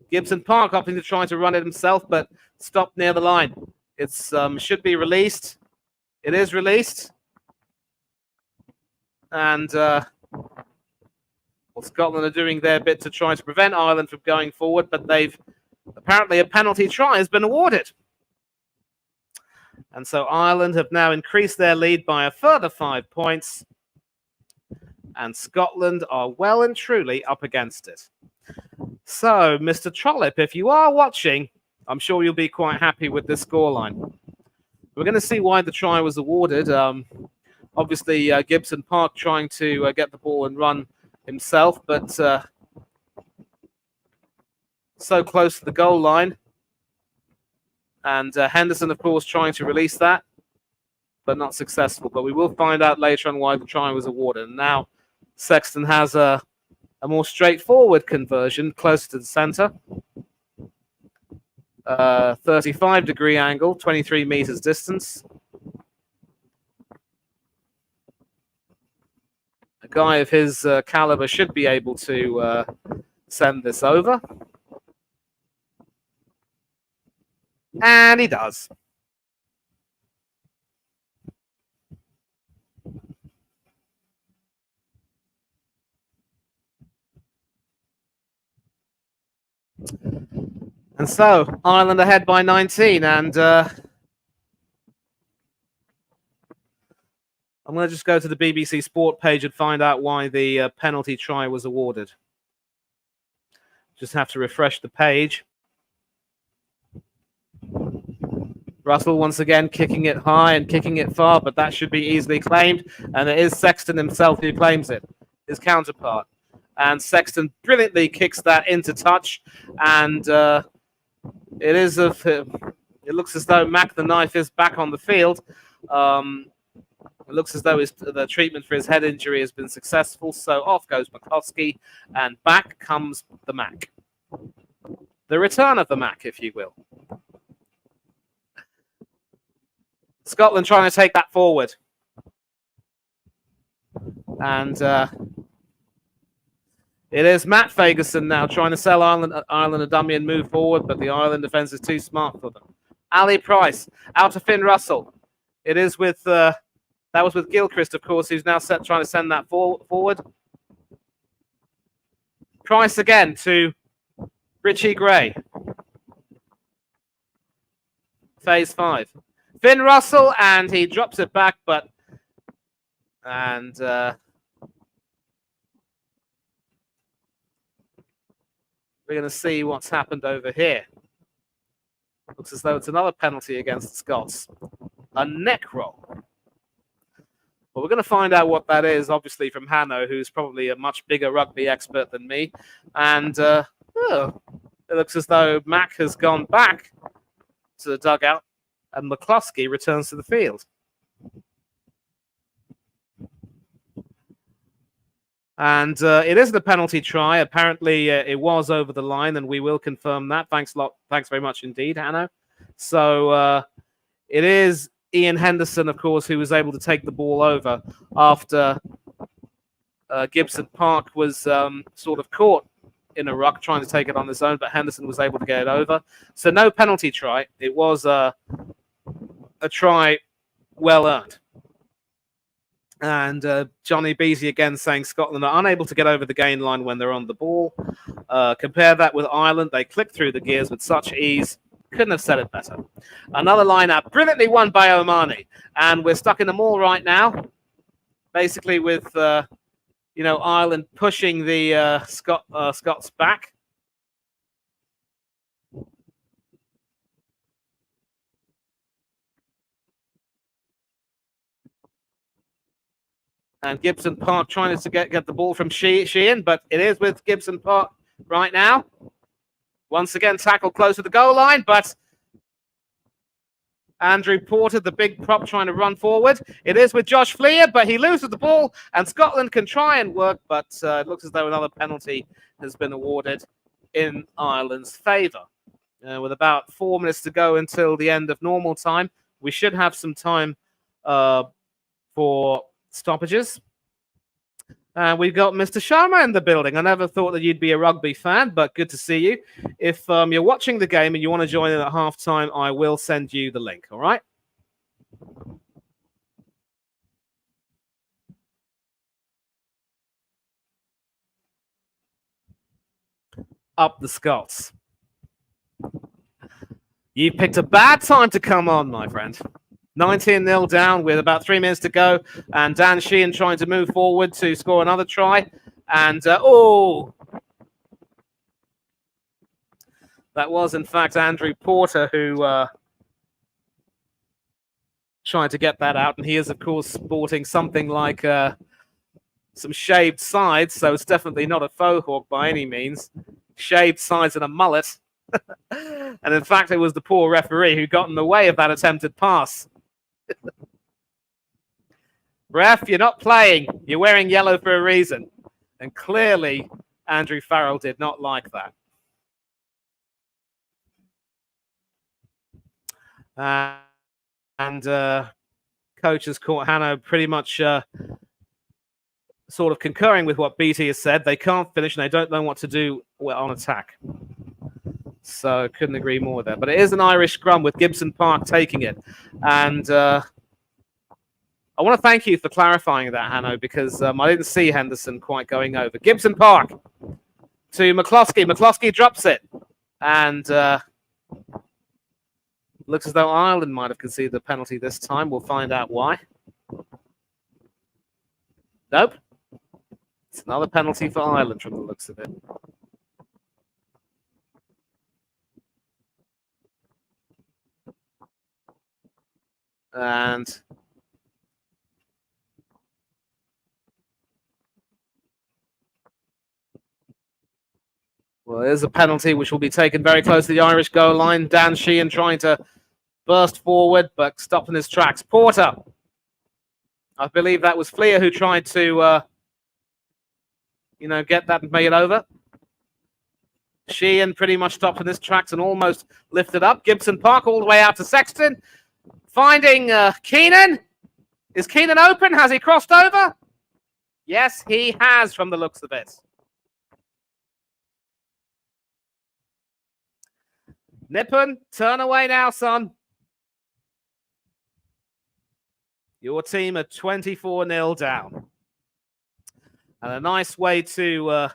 Gibson Park opting to try to run it himself, but stopped near the line. It's should be released. It is released. And Scotland are doing their bit to try to prevent Ireland from going forward, but they've apparently a penalty try has been awarded. And so Ireland have now increased their lead by a further 5 points. And Scotland are well and truly up against it. So, Mr. Trollope, if you are watching, I'm sure you'll be quite happy with this scoreline. We're going to see why the try was awarded. Obviously, Gibson Park trying to get the ball and run himself, but so close to the goal line. And Henderson, of course, trying to release that, but not successful. But we will find out later on why the try was awarded. And now Sexton has a more straightforward conversion, closer to the centre. 35-degree angle, 23 meters distance. A guy of his caliber should be able to send this over. And he does. And so, Ireland ahead by 19, and I'm going to just go to the BBC Sport page and find out why the penalty try was awarded. Just have to refresh the page. Russell once again kicking it high and kicking it far, but that should be easily claimed. And it is Sexton himself who claims it, his counterpart. And Sexton brilliantly kicks that into touch. And it looks as though Mac the Knife is back on the field. It looks as though the treatment for his head injury has been successful. So off goes McCloskey, and back comes the Mac. The return of the Mac, if you will. Scotland trying to take that forward. And it is Matt Fagerson now trying to sell Ireland a dummy and move forward, but the Ireland defence is too smart for them. Ali Price out to Finn Russell. It is with that was with Gilchrist, of course, who's now trying to send that forward. Price again to Richie Gray. Phase 5. Finn Russell, and he drops it back, we're going to see what's happened over here. Looks as though it's another penalty against the Scots. A neck roll. Well, we're going to find out what that is, obviously, from Hanno, who's probably a much bigger rugby expert than me. And it looks as though Mac has gone back to the dugout, and McCloskey returns to the field. And it is the penalty try. Apparently, it was over the line, and we will confirm that. Thanks a lot. Thanks very much indeed, Hanno. So it is Ian Henderson, of course, who was able to take the ball over after Gibson Park was sort of caught in a ruck trying to take it on his own, but Henderson was able to get it over. So no penalty try. It was a try well earned. And Johnny Beasy again saying Scotland are unable to get over the gain line when they're on the ball. Compare that with Ireland. They click through the gears with such ease. Couldn't have said it better. Another lineup, brilliantly won by Omani. And we're stuck in the maul right now. Basically with, Ireland pushing the Scots back. And Gibson Park trying to get the ball from Sheehan, but it is with Gibson Park right now. Once again, tackle close to the goal line, but Andrew Porter, the big prop, trying to run forward. It is with Josh Fleer, but he loses the ball, and Scotland can try and work, but it looks as though another penalty has been awarded in Ireland's favour. With about 4 minutes to go until the end of normal time, we should have some time for stoppages. We've got Mr. Sharma in the building. I never thought that you'd be a rugby fan, but good to see you. If you're watching the game and you want to join in at halftime, I will send you the link, all right? Up the Scots. You picked a bad time to come on, my friend. 19-0 down with about 3 minutes to go, and Dan Sheehan trying to move forward to score another try. And, that was, in fact, Andrew Porter who tried to get that out. And he is, of course, sporting something like some shaved sides, so it's definitely not a faux hawk by any means. Shaved sides and a mullet. And, in fact, it was the poor referee who got in the way of that attempted pass. Ref, you're not playing. You're wearing yellow for a reason. And clearly, Andrew Farrell did not like that. Coach has caught Hanno pretty much sort of concurring with what BT has said. They can't finish and they don't know what to do on attack. So couldn't agree more there. But it is an Irish scrum with Gibson Park taking it. And I want to thank you for clarifying that, Hanno, because I didn't see Henderson quite going over. Gibson Park to McCloskey. McCloskey drops it. And Looks as though Ireland might have conceded the penalty this time. We'll find out why. Nope. It's another penalty for Ireland from the looks of it. And well, there's a penalty which will be taken very close to the Irish goal line. Dan Sheehan trying to burst forward, but stopped in his tracks. Porter. I believe that was Fleer who tried to, get that made over. Sheehan pretty much stopped in his tracks and almost lifted up. Gibson Park all the way out to Sexton. Finding Keenan. Is Keenan open? Has he crossed over? Yes, he has from the looks of it. Nippon, turn away now, son. Your team are 24-0 down. And a nice way to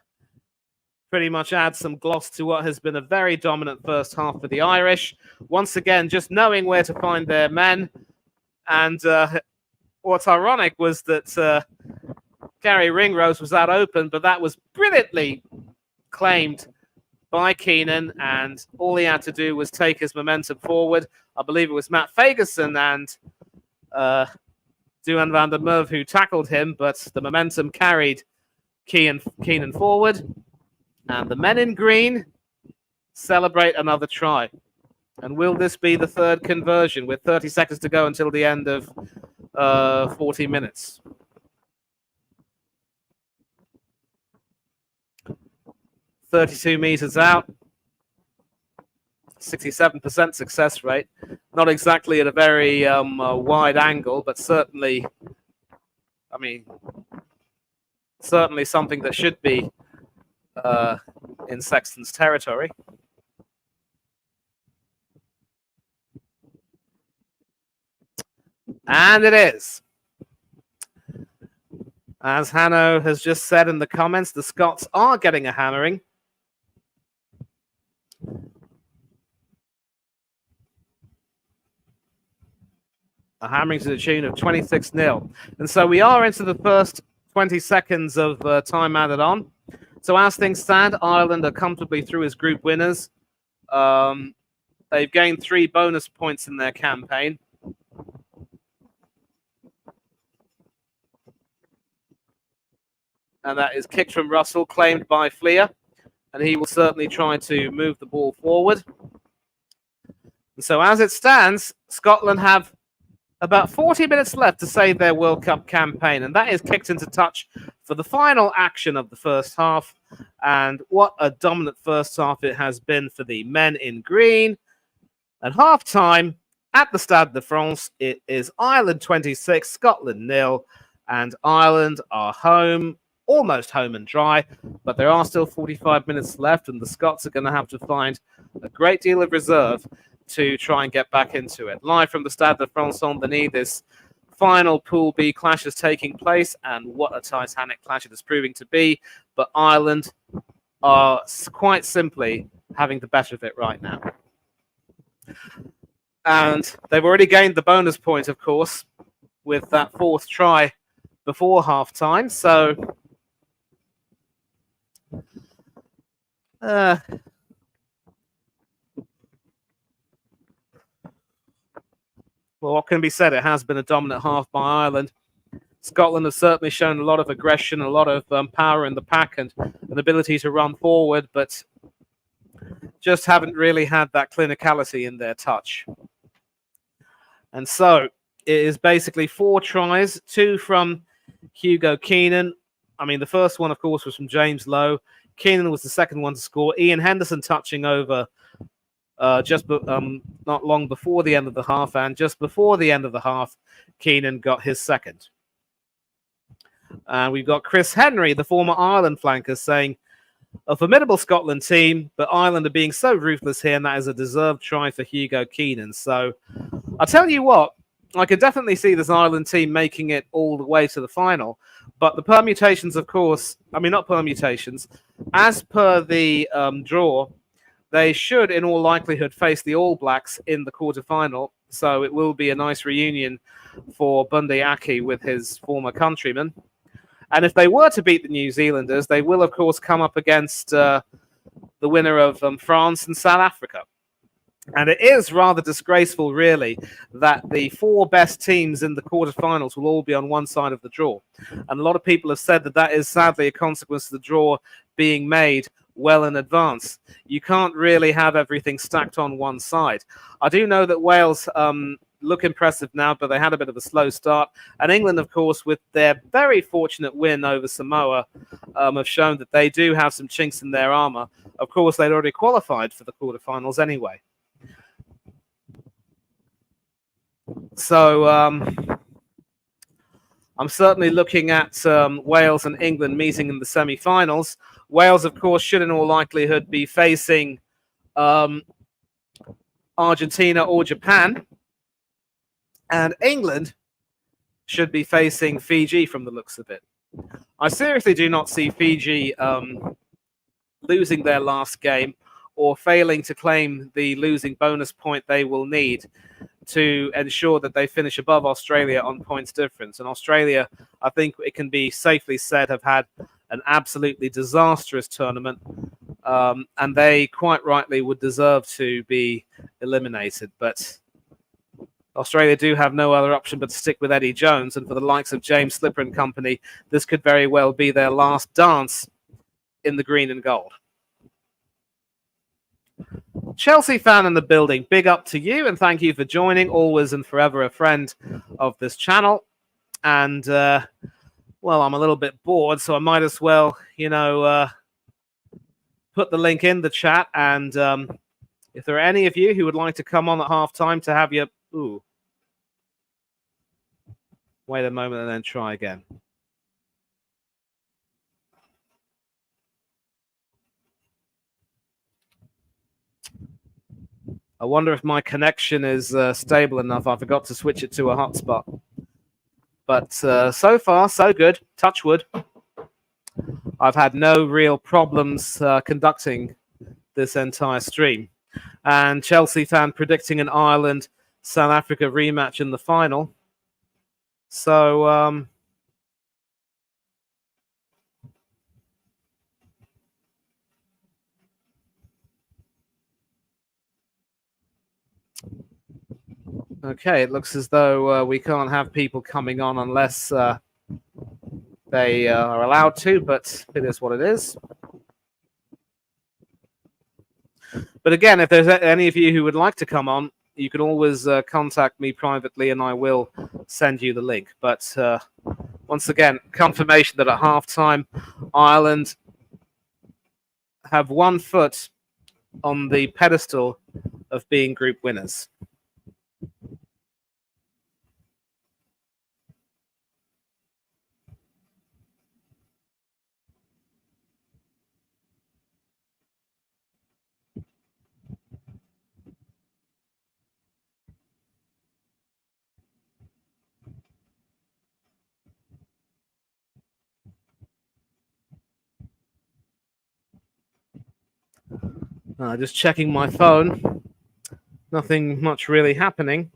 pretty much add some gloss to what has been a very dominant first half for the Irish. Once again, just knowing where to find their men. And what's ironic was that Gary Ringrose was out open, but that was brilliantly claimed by Keenan, and all he had to do was take his momentum forward. I believe it was Matt Fagerson and Duan van der Merwe who tackled him, but the momentum carried Keenan forward. And the men in green celebrate another try. And will this be the third conversion with 30 seconds to go until the end of 40 minutes? .32 meters out, 67% success rate. Not exactly at a very wide angle, but certainly, certainly something that should be in Sexton's territory. And it is. As Hanno has just said in the comments, the Scots are getting a hammering. A hammering to the tune of 26-0. And so we are into the first 20 seconds of time added on. So as things stand, Ireland are comfortably through as group winners. They've gained 3 bonus points in their campaign. And that is kicked from Russell, claimed by Fleer. And he will certainly try to move the ball forward. And so as it stands, Scotland have about 40 minutes left to save their World Cup campaign. And that is kicked into touch for the final action of the first half. And what a dominant first half it has been for the men in green. At halftime, at the Stade de France, it is Ireland 26, Scotland 0. And Ireland are home, almost home and dry. But there are still 45 minutes left. And the Scots are going to have to find a great deal of reserve to try and get back into it. Live from the Stade de France on the knee, this final Pool B clash is taking place, and what a titanic clash it is proving to be. But Ireland are quite simply having the better of it right now. And they've already gained the bonus point, of course, with that 4th try before half-time. So well, what can be said? It has been a dominant half by Ireland. Scotland has certainly shown a lot of aggression, a lot of power in the pack and an ability to run forward, but just haven't really had that clinicality in their touch. And so it is basically 4 tries, 2 from Hugo Keenan. The first one, of course, was from James Lowe. Keenan was the second one to score. Ian Henderson touching over not long before the end of the half, and just before the end of the half, Keenan got his second. And we've got Chris Henry, the former Ireland flanker, saying, a formidable Scotland team, but Ireland are being so ruthless here, and that is a deserved try for Hugo Keenan. So I'll tell you what, I could definitely see this Ireland team making it all the way to the final, but the permutations, of course, not permutations, as per the draw, they should, in all likelihood, face the All Blacks in the quarterfinal. So it will be a nice reunion for Bundy Aki with his former countrymen. And if they were to beat the New Zealanders, they will, of course, come up against the winner of France and South Africa. And it is rather disgraceful, really, that the 4 best teams in the quarterfinals will all be on one side of the draw. And a lot of people have said that that is sadly a consequence of the draw being made well in advance. You can't really have everything stacked on one side. I do know that Wales look impressive now, but they had a bit of a slow start. And England, of course, with their very fortunate win over Samoa, have shown that they do have some chinks in their armor. Of course, they'd already qualified for the quarterfinals anyway. So I'm certainly looking at Wales and England meeting in the semi-finals. Wales, of course, should in all likelihood be facing Argentina or Japan. And England should be facing Fiji from the looks of it. I seriously do not see Fiji losing their last game or failing to claim the losing bonus point they will need to ensure that they finish above Australia on points difference. And Australia, I think it can be safely said, have had an absolutely disastrous tournament. And they quite rightly would deserve to be eliminated. But Australia do have no other option but to stick with Eddie Jones. And for the likes of James Slipper and company, this could very well be their last dance in the green and gold. Chelsea fan in the building, big up to you and thank you for joining. Always and forever a friend of this channel. And, well, I'm a little bit bored, so I might as well, you know, put the link in the chat. And if there are any of you who would like to come on at halftime to have your... Ooh. Wait a moment and then try again. I wonder if my connection is stable enough. I forgot to switch it to a hotspot. But so far, so good. Touch wood. I've had no real problems conducting this entire stream. And Chelsea fan predicting an Ireland-South Africa rematch in the final. So... okay, it looks as though we can't have people coming on unless they are allowed to, but it is what it is. But again, if there's any of you who would like to come on, you can always contact me privately and I will send you the link. But once again, confirmation that at halftime, Ireland have 1 foot on the pedestal of being group winners. Just checking my phone. Nothing much really happening.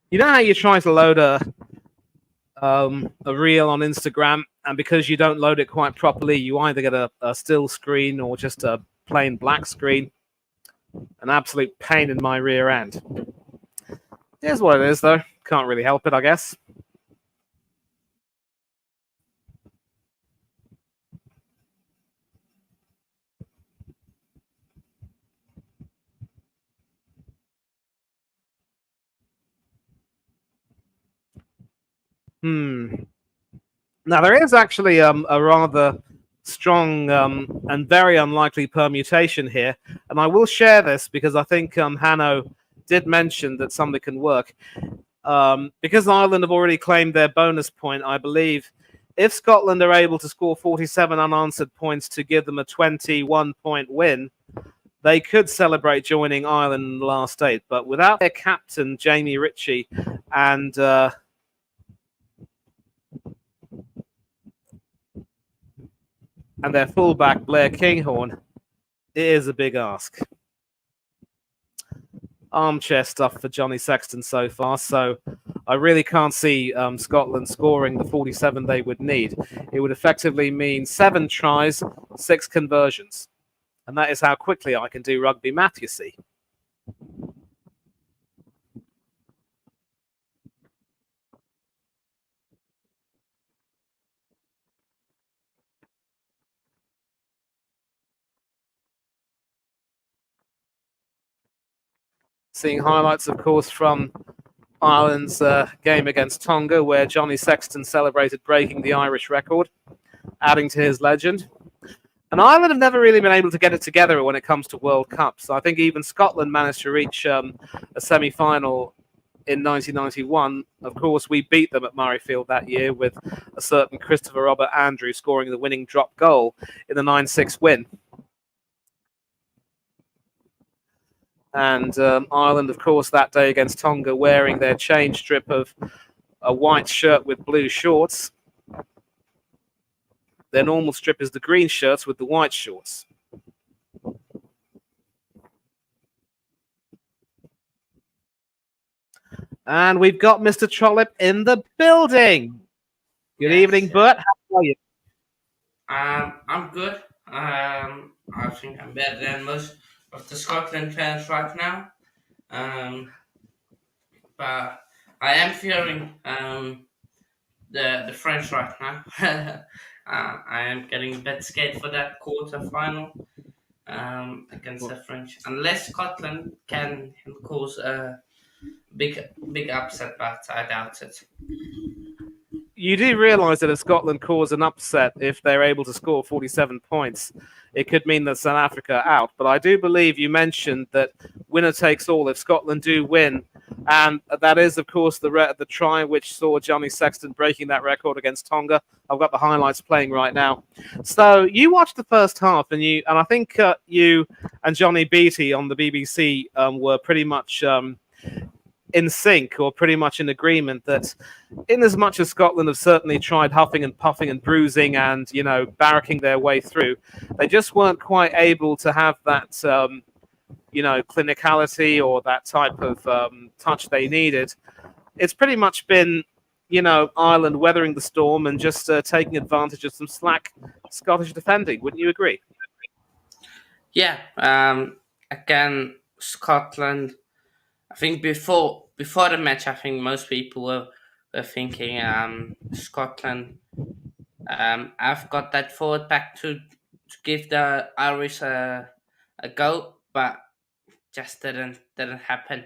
You know how you try to load a reel on Instagram, and because you don't load it quite properly, you either get a still screen or just a plain black screen. An absolute pain in my rear end. Here's what it is, though. Can't really help it, I guess. Now, there is actually a rather strong and very unlikely permutation here. And I will share this because I think Hanno did mention that something can work. Because Ireland have already claimed their bonus point, I believe if Scotland are able to score 47 unanswered points to give them a 21-point win, they could celebrate joining Ireland in the last eight. But without their captain, Jamie Ritchie, and their fullback, Blair Kinghorn, it is a big ask. Armchair stuff for Johnny Sexton so far, so I really can't see Scotland scoring the 47 they would need. It would effectively mean 7 tries, 6 conversions. And that is how quickly I can do rugby math, you see. Seeing highlights, of course, from Ireland's game against Tonga, where Johnny Sexton celebrated breaking the Irish record, adding to his legend. And Ireland have never really been able to get it together when it comes to World Cups. I think even Scotland managed to reach a semi-final in 1991. Of course, we beat them at Murrayfield that year with a certain Christopher Robert Andrew scoring the winning drop goal in the 9-6 win. And Ireland, of course, that day against Tonga, wearing their change strip of a white shirt with blue shorts. Their normal strip is the green shirts with the white shorts. And we've got Mr. Trollope in the building. Good evening, Bert. How are you? I'm good. I think I'm better than most of the Scotland fans right now. But I am fearing the French right now. I am getting a bit scared for that quarter final against the French, unless Scotland can cause a big upset, but I doubt it. You do realise that if Scotland cause an upset, if they're able to score 47 points, it could mean that South Africa are out. But I do believe you mentioned that winner takes all if Scotland do win. And that is, of course, the try which saw Johnny Sexton breaking that record against Tonga. I've got the highlights playing right now. So you watched the first half, and I think you and Johnny Beattie on the BBC were pretty much in sync, or pretty much in agreement, that in as much as Scotland have certainly tried huffing and puffing and bruising and, barracking their way through, they just weren't quite able to have that, clinicality or that type of touch they needed. It's pretty much been, Ireland weathering the storm and just taking advantage of some slack Scottish defending. Wouldn't you agree? Yeah. Again, Scotland. I think before the match, I think most people were thinking Scotland. I've got that forward back to give the Irish a go, but just didn't happen.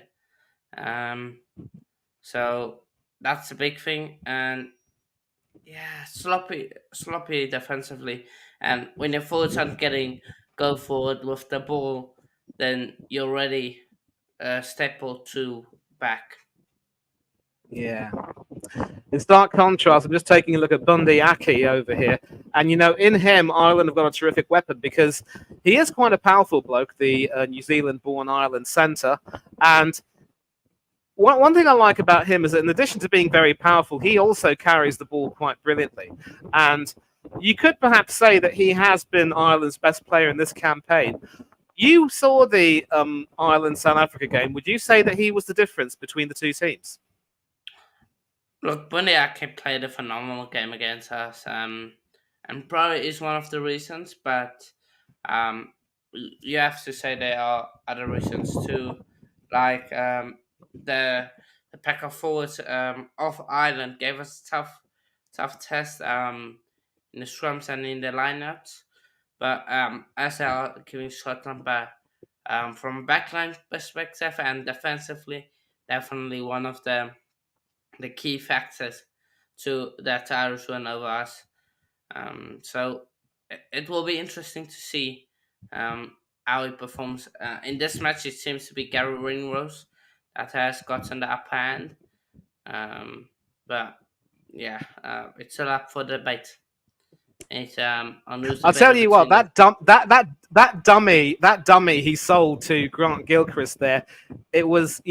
So that's a big thing, and yeah, sloppy defensively. And when your forwards aren't getting go forward with the ball, then you're already a step or two back. Yeah. In stark contrast, I'm just taking a look at Bundy Aki over here. And, in him, Ireland have got a terrific weapon because he is quite a powerful bloke, the New Zealand-born Ireland centre. And one thing I like about him is that in addition to being very powerful, he also carries the ball quite brilliantly. And you could perhaps say that he has been Ireland's best player in this campaign. You saw the Ireland-South Africa game. Would you say that he was the difference between the two teams? Look, Bundyaki played a phenomenal game against us, and probably is one of the reasons. But you have to say there are other reasons too, like the pack of forwards of Ireland gave us tough test in the scrums and in the lineups. But as they are giving Scotland back from a backline perspective and defensively, definitely one of the key factors to that Irish win over us. So it will be interesting to see how he performs. In this match, it seems to be Gary Ringrose that has gotten the upper hand. But yeah, it's still up for debate. It's on who's the I'll tell better you what, between the. that dummy he sold to Grant Gilchrist there, it was,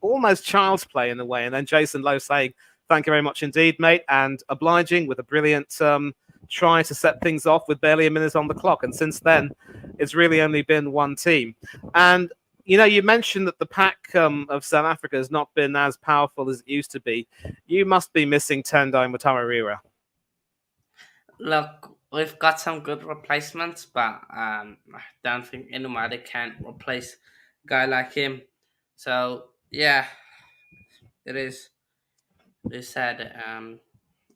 almost child's play in a way. And then Jason Lowe saying, "Thank you very much indeed, mate," and obliging with a brilliant try to set things off with barely a minute on the clock. And since then, it's really only been one team. And you mentioned that the pack of South Africa has not been as powerful as it used to be. You must be missing Tendai Mutawarira. Look, we've got some good replacements, but I don't think anybody can replace a guy like him. So yeah, it is. It's sad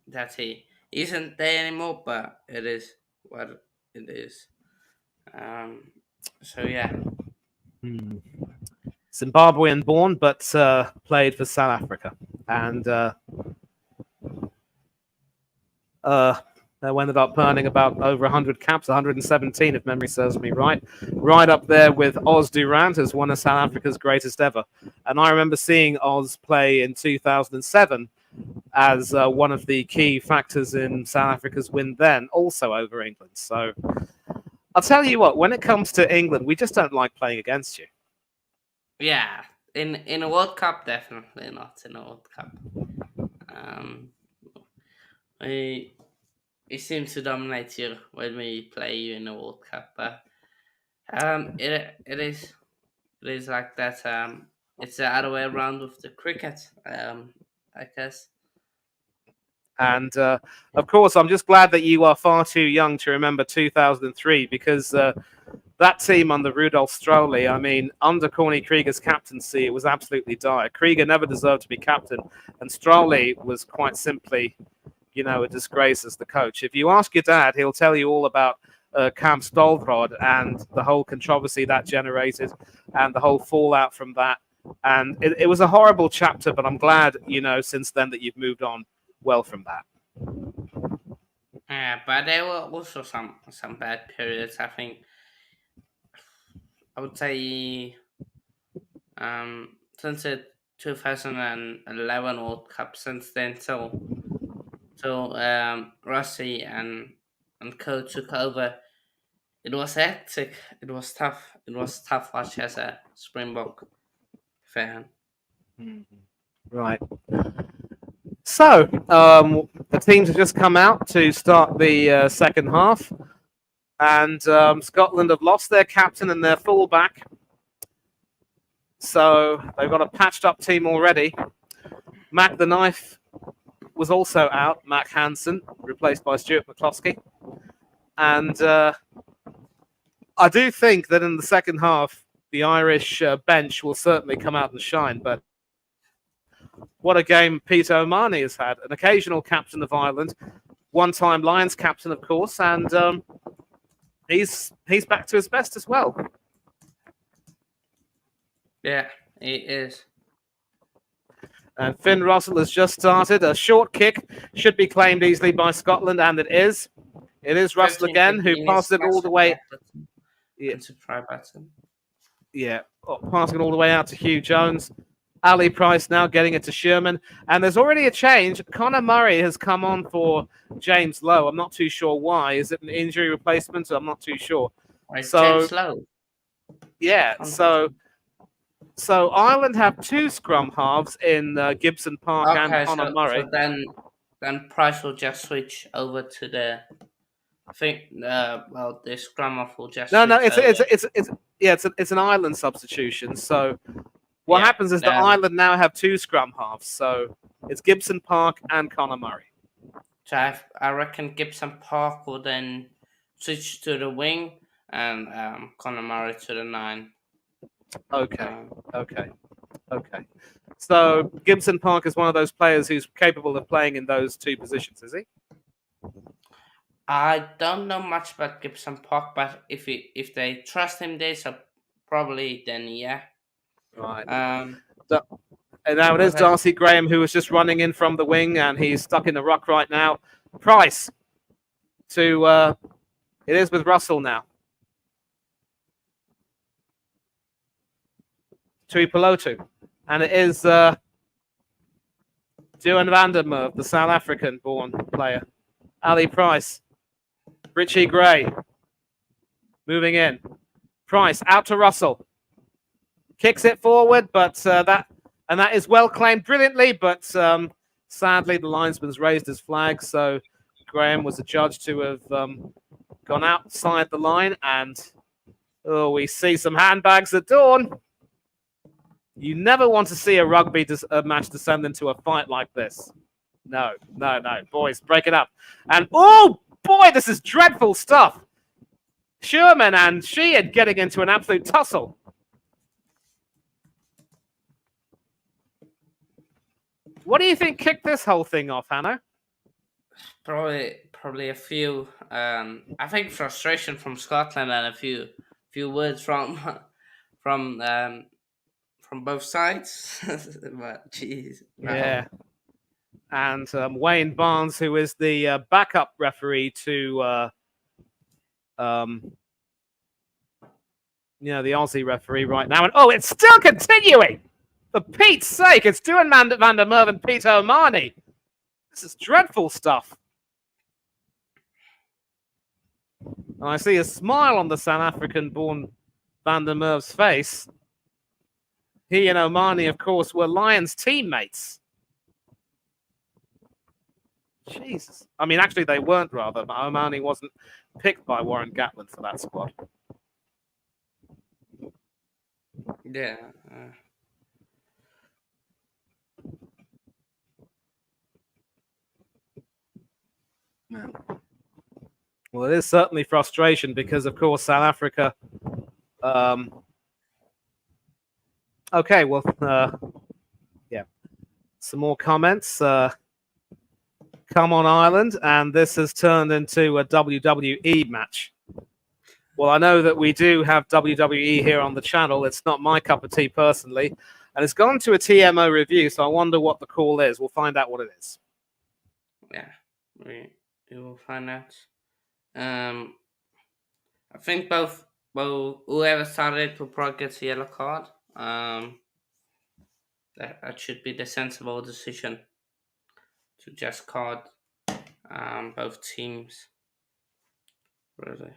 that he isn't there anymore, but it is what it is. So yeah, Zimbabwean born, but played for South Africa. And they ended up earning about over 100 caps, 117 if memory serves me right. Right up there with Oz Durant as one of South Africa's greatest ever. And I remember seeing Oz play in 2007 as one of the key factors in South Africa's win then, also over England. So I'll tell you what, when it comes to England, we just don't like playing against you. yeah. In a World Cup, definitely not in a World Cup. It seems to dominate you when we play you in a World Cup, but it is like that. It's the other way around with the cricket. I guess. And of course, I'm just glad that you are far too young to remember 2003, because that team under Rudolf Stroley, I mean, under Corny Krieger's captaincy, it was absolutely dire. Krieger never deserved to be captain, and Stroley was quite simply, a disgrace as the coach. If you ask your dad, he'll tell you all about Camp Stolrod and the whole controversy that generated and the whole fallout from that. And it was a horrible chapter, but I'm glad, since then that you've moved on well from that. Yeah, but there were also some bad periods. I would say since the 2011 World Cup, since then till Rossi and Co took over, it was hectic. It was tough. It was tough watch as a Springbok fan. Right. So, the teams have just come out to start the second half, and Scotland have lost their captain and their fullback. So, they've got a patched up team already. Mac the Knife was also out, Mac Hansen, replaced by Stuart McCloskey. And I do think that in the second half, the Irish bench will certainly come out and shine, but what a game Peter O'Mahony has had, an occasional captain of Ireland, one-time Lions captain, of course, and he's back to his best as well. Yeah, he is. And Finn Russell has just started. A short kick should be claimed easily by Scotland, and it is. It is Russell again, who passes it all the way. Yeah, passing it all the way out to Hugh Jones. Ali Price now getting it to Sherman. And there's already a change. Conor Murray has come on for James Lowe. I'm not too sure why. Is it an injury replacement? I'm not too sure. James Lowe? Yeah, so Ireland have two scrum halves in Gibson Park and Conor Murray. So then Price will just switch over to the... I think the scrum half will just... No, it's an Ireland substitution. So what happens is that Ireland now have two scrum halves. So it's Gibson Park and Conor Murray. So I reckon Gibson Park will then switch to the wing and Conor Murray to the 9. Okay. So Gibson Park is one of those players who's capable of playing in those two positions, is he? I don't know much about Gibson Park, but if they trust him there, so probably then yeah. Right. And now it is Darcy Graham who was just running in from the wing, and he's stuck in the ruck right now. Price to It is with Russell now. Tuipulotu. And it is Duan van der Merwe, the South African-born player. Ali Price. Richie Gray. Moving in. Price out to Russell. Kicks it forward, but that is well claimed brilliantly, but sadly the linesman's raised his flag, so Graham was adjudged to have gone outside the line, and we see some handbags at dawn. You never want to see a rugby match descend into a fight like this. No. Boys, break it up. And, oh, boy, this is dreadful stuff. Sherman and Sheehan getting into an absolute tussle. What do you think kicked this whole thing off, Hanno? Probably a few. I think frustration from Scotland and a few words from both sides. But jeez, yeah. And Wayne Barnes, who is the backup referee to the Aussie referee right now, and it's still continuing. For Pete's sake, it's Duan van der Merwe and Pete O'Mahony. This is dreadful stuff. And I see a smile on the South African-born van der Merwe's face. He and O'Mahony, of course, were Lions teammates. Jesus. I mean, actually, they weren't, rather. But O'Mahony wasn't picked by Warren Gatland for that squad. Yeah. Well, it is certainly frustration because, of course, South Africa. Okay, well, yeah. Some more comments. Come on, Ireland, and this has turned into a WWE match. Well, I know that we do have WWE here on the channel. It's not my cup of tea personally, and it's gone to a TMO review, so I wonder what the call is. We'll find out what it is. Yeah, we will find out. I think both whoever started will probably get a yellow card. That should be the sensible decision to just card both teams. Really.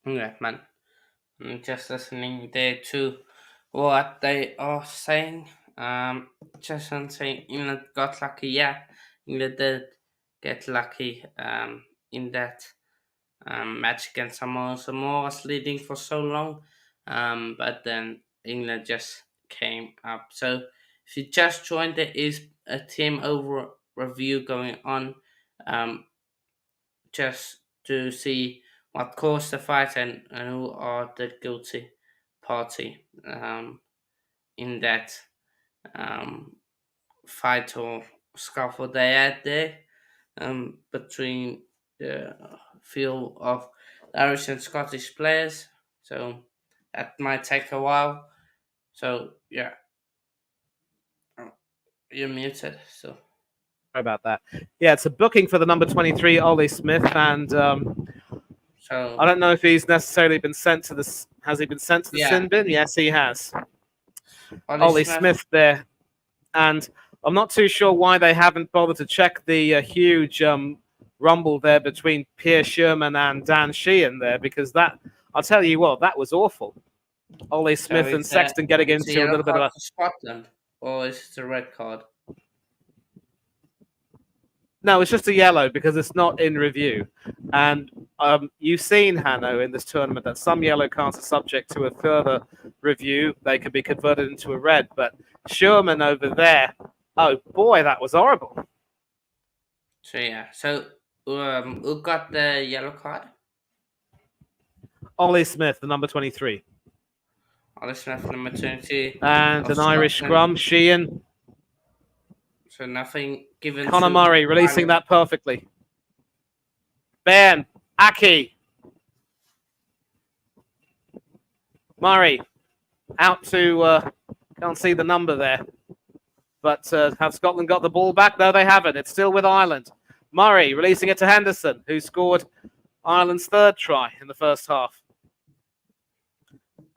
Yeah, man. I'm just listening there to what they are saying. Just saying England got lucky. Yeah, England did get lucky in that match against Samoa. Samoa was leading for so long, but then England just came up. So if you just joined, there is a team over review going on, just to see what caused the fight and who are the guilty party in that fight or scuffle they had there between the field of Irish and Scottish players. So that might take a while. So yeah, you're muted. So sorry about that. Yeah, it's a booking for the number 23, Ollie Smith, and so I don't know if he's necessarily been sent to the. Has he been sent to the sin bin? Yes, he has. Ollie Smith there, and I'm not too sure why they haven't bothered to check the huge rumble there between Pierre Sherman and Dan Sheehan there, because that, I'll tell you what, that was awful. Ollie Smith and Sexton getting into a little bit of a Scotland, or is it a red card? No, it's just a yellow because it's not in review. And you've seen, Hanno, in this tournament that some yellow cards are subject to a further review. They can be converted into a red. But Sherman over there, oh boy, that was horrible. So yeah, so who got the yellow card? Ollie Smith, the number 23. Ollie Smith, number 23. And an Irish scrum, Sheehan. So nothing given. Conor Murray releasing that perfectly. Ben Aki. Murray out to, can't see the number there. But have Scotland got the ball back? No, they haven't. It's still with Ireland. Murray releasing it to Henderson, who scored Ireland's third try in the first half.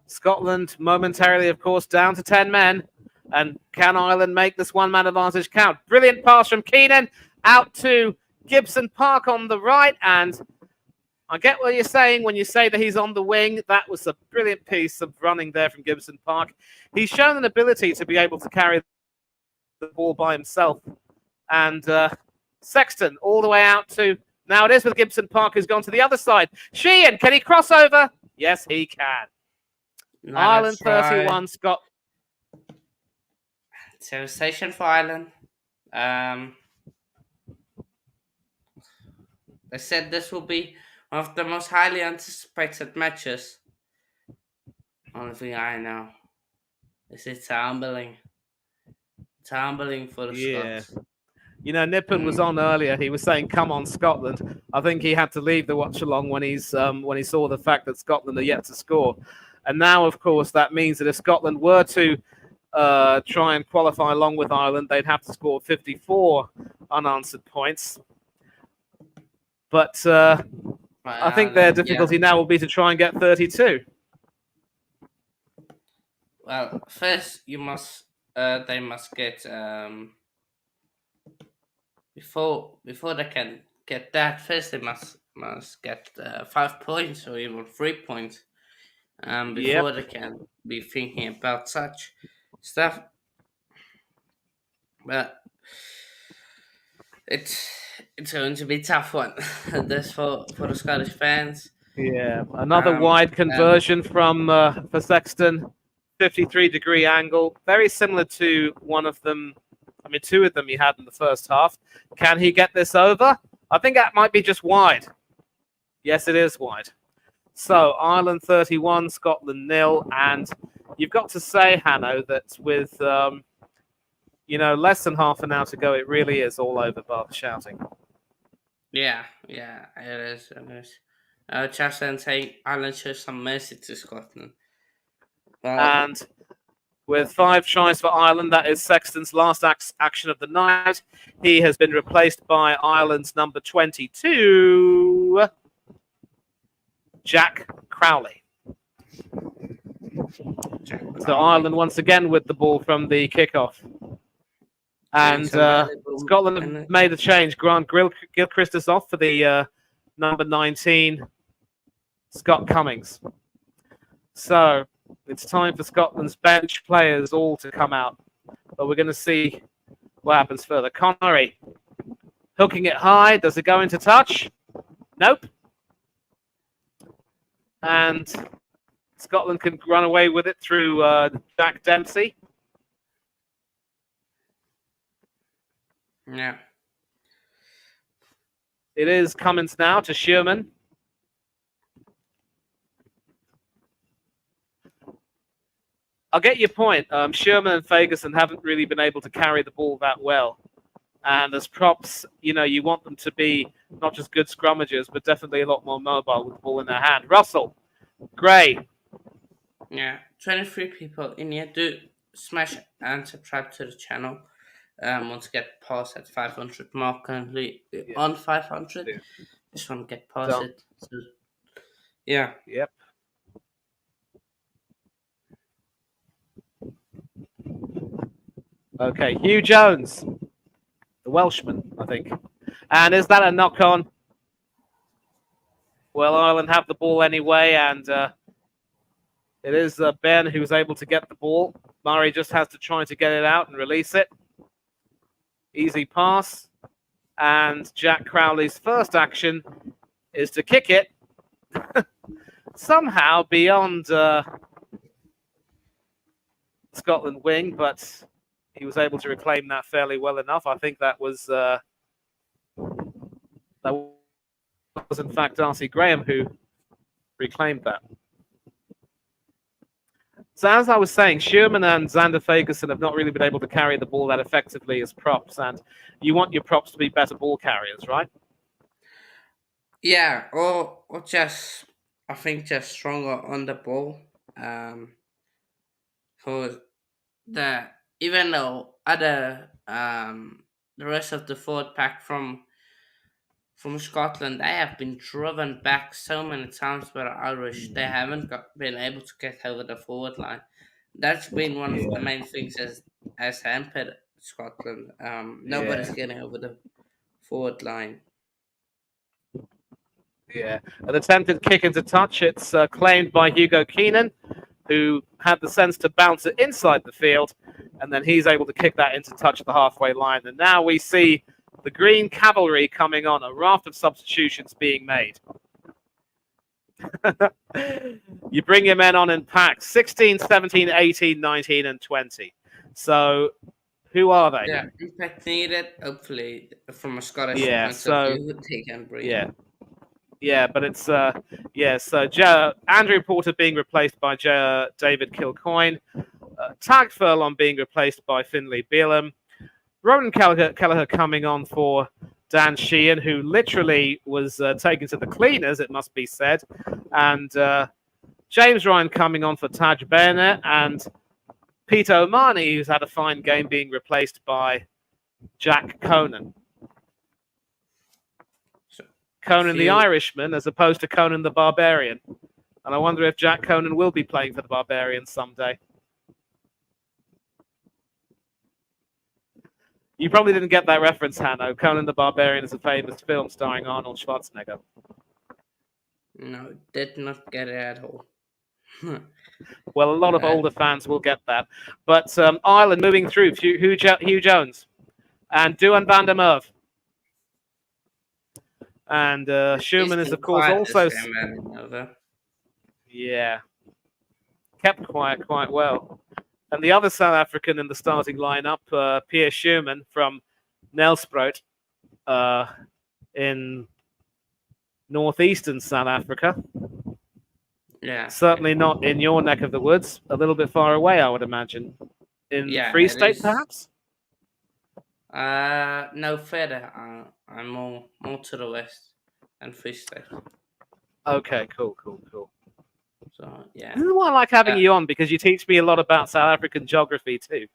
Scotland momentarily, of course, down to 10 men. And can Ireland make this one-man advantage count? Brilliant pass from Keenan out to Gibson Park on the right. And I get what you're saying when you say that he's on the wing. That was a brilliant piece of running there from Gibson Park. He's shown an ability to be able to carry the ball by himself. And Sexton all the way out to... Now it is with Gibson Park, who's gone to the other side. Sheehan, can he cross over? Yes, he can. No, Ireland 31, Scott. Devastation for Ireland. They said this will be one of the most highly anticipated matches. Only thing I know is it's humbling. It's humbling for the Scots. You know, Nippon was on earlier. He was saying, "Come on, Scotland." I think he had to leave the watch-along when he saw the fact that Scotland are yet to score. And now, of course, that means that if Scotland were to try and qualify along with Ireland, they'd have to score 54 unanswered points. But I think their difficulty now will be to try and get 32. Well, first they must get before they can get that. First they must get 5 points or even 3 points before they can be thinking about such stuff. But it's going to be a tough one. This for the Scottish fans. Yeah, another wide conversion from for Sexton, 53-degree angle, very similar to one of them. I mean, two of them he had in the first half. Can he get this over? I think that might be just wide. Yes, it is wide. So Ireland 31, Scotland 0, and you've got to say, Hanno, that with less than half an hour to go, it really is all over bar the shouting. Yeah, it is. Chaston saying Ireland shows some mercy to Scotland. And with 5 tries for Ireland, that is Sexton's last action of the night. He has been replaced by Ireland's number 22, Jack Crowley. So Ireland once again with the ball from the kickoff. And Scotland have made a change. Grant Gilchrist is off for the number 19, Scott Cummings. So it's time for Scotland's bench players all to come out. But we're going to see what happens further. Connery hooking it high. Does it go into touch? Nope. And Scotland can run away with it through Jack Dempsey. Yeah. It is Cummins now to Sherman. I'll get your point. Sherman and Ferguson haven't really been able to carry the ball that well. And as props, you want them to be not just good scrummagers, but definitely a lot more mobile with the ball in their hand. Russell, Gray. Yeah, 23 people in here. Do smash and subscribe to the channel. Want to get past at 500 mark currently on 500. Yeah. Just want to get past it. So, yeah. Yep. Okay, Hugh Jones, the Welshman, I think. And is that a knock-on? Well, Ireland have the ball anyway, and it is Ben who's able to get the ball. Murray just has to try to get it out and release it. Easy pass. And Jack Crowley's first action is to kick it somehow beyond Scotland wing, but he was able to reclaim that fairly well enough. I think that was in fact Darcy Graham who reclaimed that. So as I was saying, Sherman and Xander Ferguson have not really been able to carry the ball that effectively as props, and you want your props to be better ball carriers, right? Yeah, or just I think just stronger on the ball. For the even though other the rest of the forward pack from Scotland, they have been driven back so many times by the Irish. They haven't been able to get over the forward line. That's been one of the Yeah, main things as hampered Scotland. Nobody's yeah, getting over the forward line. yeah. An attempted kick into touch. It's claimed by Hugo Keenan, who had the sense to bounce it inside the field, and then he's able to kick that into touch at the halfway line. And now we see the Green Cavalry coming on, a raft of substitutions being made. You bring your men on in packs 16, 17, 18, 19, and 20. So who are they? Yeah, impact needed. Hopefully, from a Scottish Yeah, point of so view, they can bring. yeah. Yeah, but it's so Andrew Porter being replaced by David Kilcoyne, Tag Furlong being replaced by Finlay Bealham, Ronan Kelleher coming on for Dan Sheehan, who literally was taken to the cleaners, it must be said, and James Ryan coming on for Taj Bayonet, and Peter O'Mahony, who's had a fine game, being replaced by Jack Conan. Conan the Irishman as opposed to Conan the Barbarian. And I wonder if Jack Conan will be playing for the Barbarians someday. You probably didn't get that reference, Hanno. Conan the Barbarian is a famous film starring Arnold Schwarzenegger. No, did not get it at all. Well, a lot of older fans will get that. But Ireland moving through. Hugh Jones and Duan van der Merwe. And Schumann is, of course, also... Yeah. Kept quiet quite well. And the other South African in the starting lineup, Pierre Schumann from Nelspruit in northeastern South Africa. Yeah. Certainly not in your neck of the woods. A little bit far away, I would imagine. In Free State, perhaps? No, further. I'm more to the west than Free State. Okay, cool. So, yeah. This is why I like having you on, because you teach me a lot about South African geography too.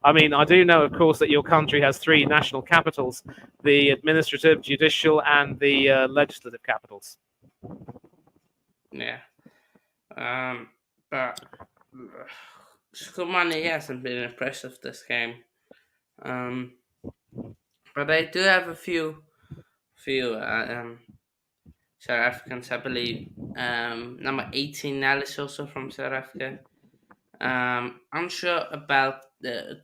I mean, I do know, of course, that your country has 3 national capitals, the administrative, judicial, and the legislative capitals. Yeah. But Skumani hasn't been impressive this game. But they do have a few South Africans, I believe. Number 18, Nal is also from South Africa. Unsure about the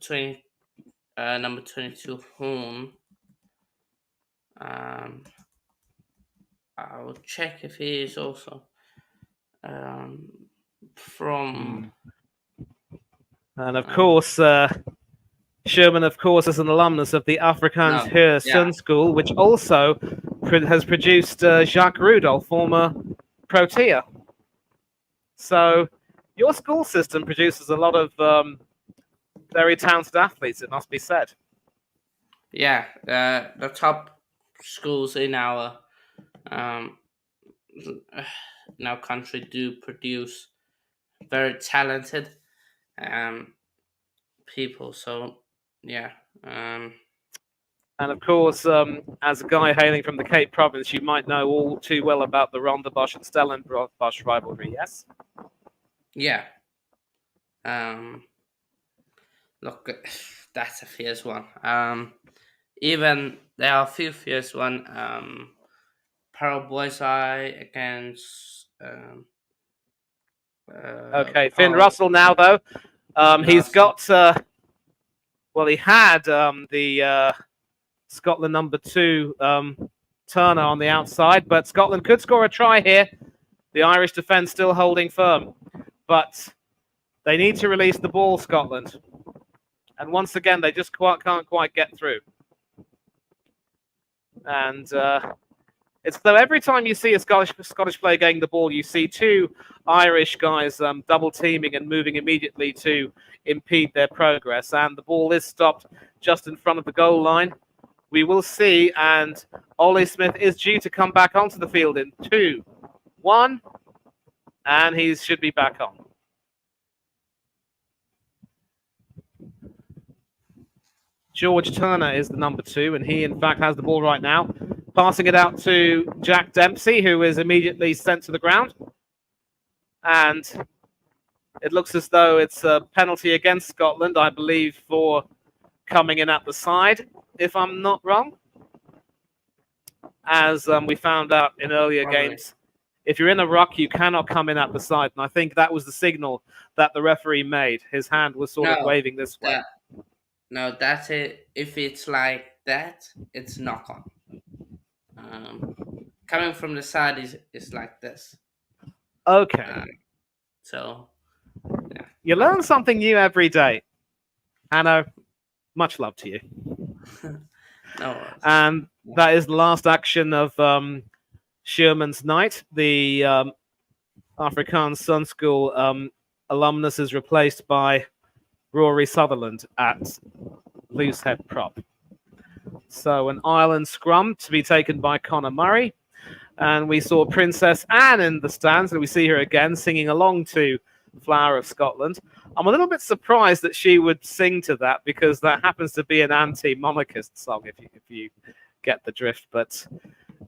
number 22, Horn. I'll check if he is also from. And of course, Sherman, of course, is an alumnus of the Afrikaans Heer Sun School, which also has produced Jacques Rudolph, former Protea. So your school system produces a lot of very talented athletes, it must be said. Yeah, the top schools in our country do produce very talented people. So yeah. And of course, as a guy hailing from the Cape Province, you might know all too well about the Rondebosch and Stellenbosch rivalry, yes? Yeah. Look, that's a fierce one. Even there are a few fierce one. Pearl Eye against. Okay, Finn Russell now though. He's got. He had the Scotland number 2 Turner on the outside, but Scotland could score a try here. The Irish defence still holding firm, but they need to release the ball, Scotland. And once again, they just can't quite get through. And it's though every time you see a Scottish player getting the ball, you see 2 Irish guys double teaming and moving immediately to impede their progress. And the ball is stopped just in front of the goal line. We will see. And Ollie Smith is due to come back onto the field in 2, 1, and he should be back on. George Turner is the number 2, and he, in fact, has the ball right now. Passing it out to Jack Dempsey, who is immediately sent to the ground. And it looks as though it's a penalty against Scotland, I believe, for coming in at the side, if I'm not wrong. As we found out in earlier games, if you're in a ruck, you cannot come in at the side. And I think that was the signal that the referee made. His hand was sort of waving this way. No, that's it. If it's like that, it's knock on. Coming from the side is like this. Okay. So, yeah. You learn something new every day. Hanno, much love to you. No worries. And that is the last action of Sherman's night. The Afrikaans Sun School alumnus is replaced by Rory Sutherland at loose head prop. So an Ireland scrum to be taken by Conor Murray. And we saw Princess Anne in the stands, and we see her again singing along to Flower of Scotland. I'm a little bit surprised that she would sing to that, because that happens to be an anti-monarchist song, if you get the drift. But,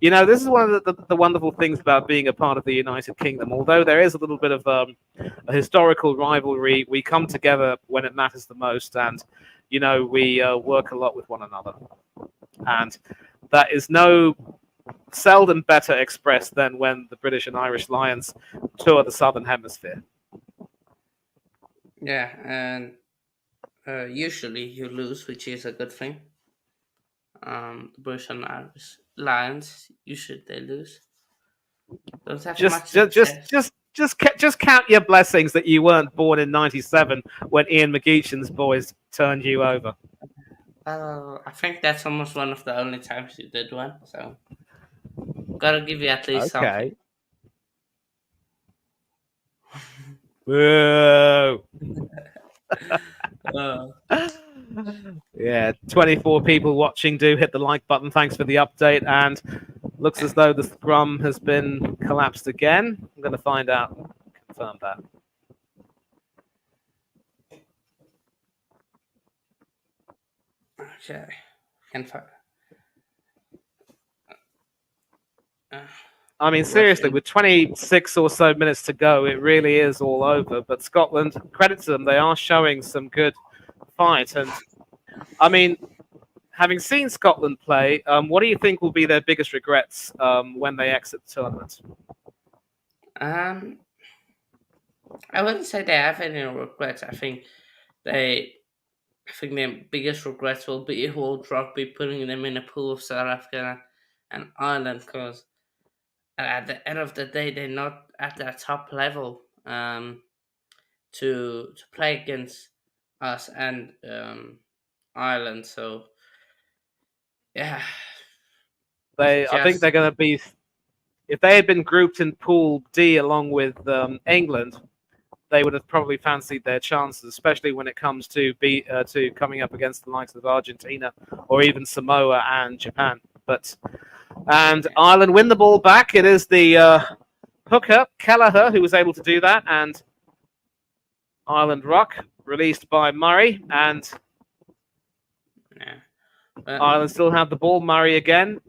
you know, this is one of the wonderful things about being a part of the United Kingdom. Although there is a little bit of a historical rivalry, we come together when it matters the most, and, you know, we work a lot with one another. And that is seldom better expressed than when the British and Irish Lions tour the Southern Hemisphere. Yeah, and usually you lose, which is a good thing. The British and Irish Lions, usually they lose. Don't have much success. Just count your blessings that you weren't born in '97 when Ian McGeechan's boys turned you over. I think that's almost one of the only times you did one, so gotta give you at least something. Whoa. Yeah, 24 people watching. Do hit the like button. Thanks for the update. And looks as though the scrum has been collapsed again. I'm going to find out, confirm that. Okay. I mean, seriously, with 26 or so minutes to go, it really is all over. But Scotland, credit to them, they are showing some good fight. And, I mean, having seen Scotland play, what do you think will be their biggest regrets when they exit the tournament? I wouldn't say they have any regrets. I think their biggest regrets will be World Rugby putting them in a pool of South Africa and Ireland, because at the end of the day, they're not at their top level to play against us and Ireland. So, yeah. I think they're going to be, if they had been grouped in Pool D along with England, they would have probably fancied their chances, especially when it comes to coming up against the likes of Argentina or even Samoa and Japan. And Ireland win the ball back. It is the hooker, Kelleher, who was able to do that. And Ireland ruck, released by Murray. And Ireland still have the ball. Murray again.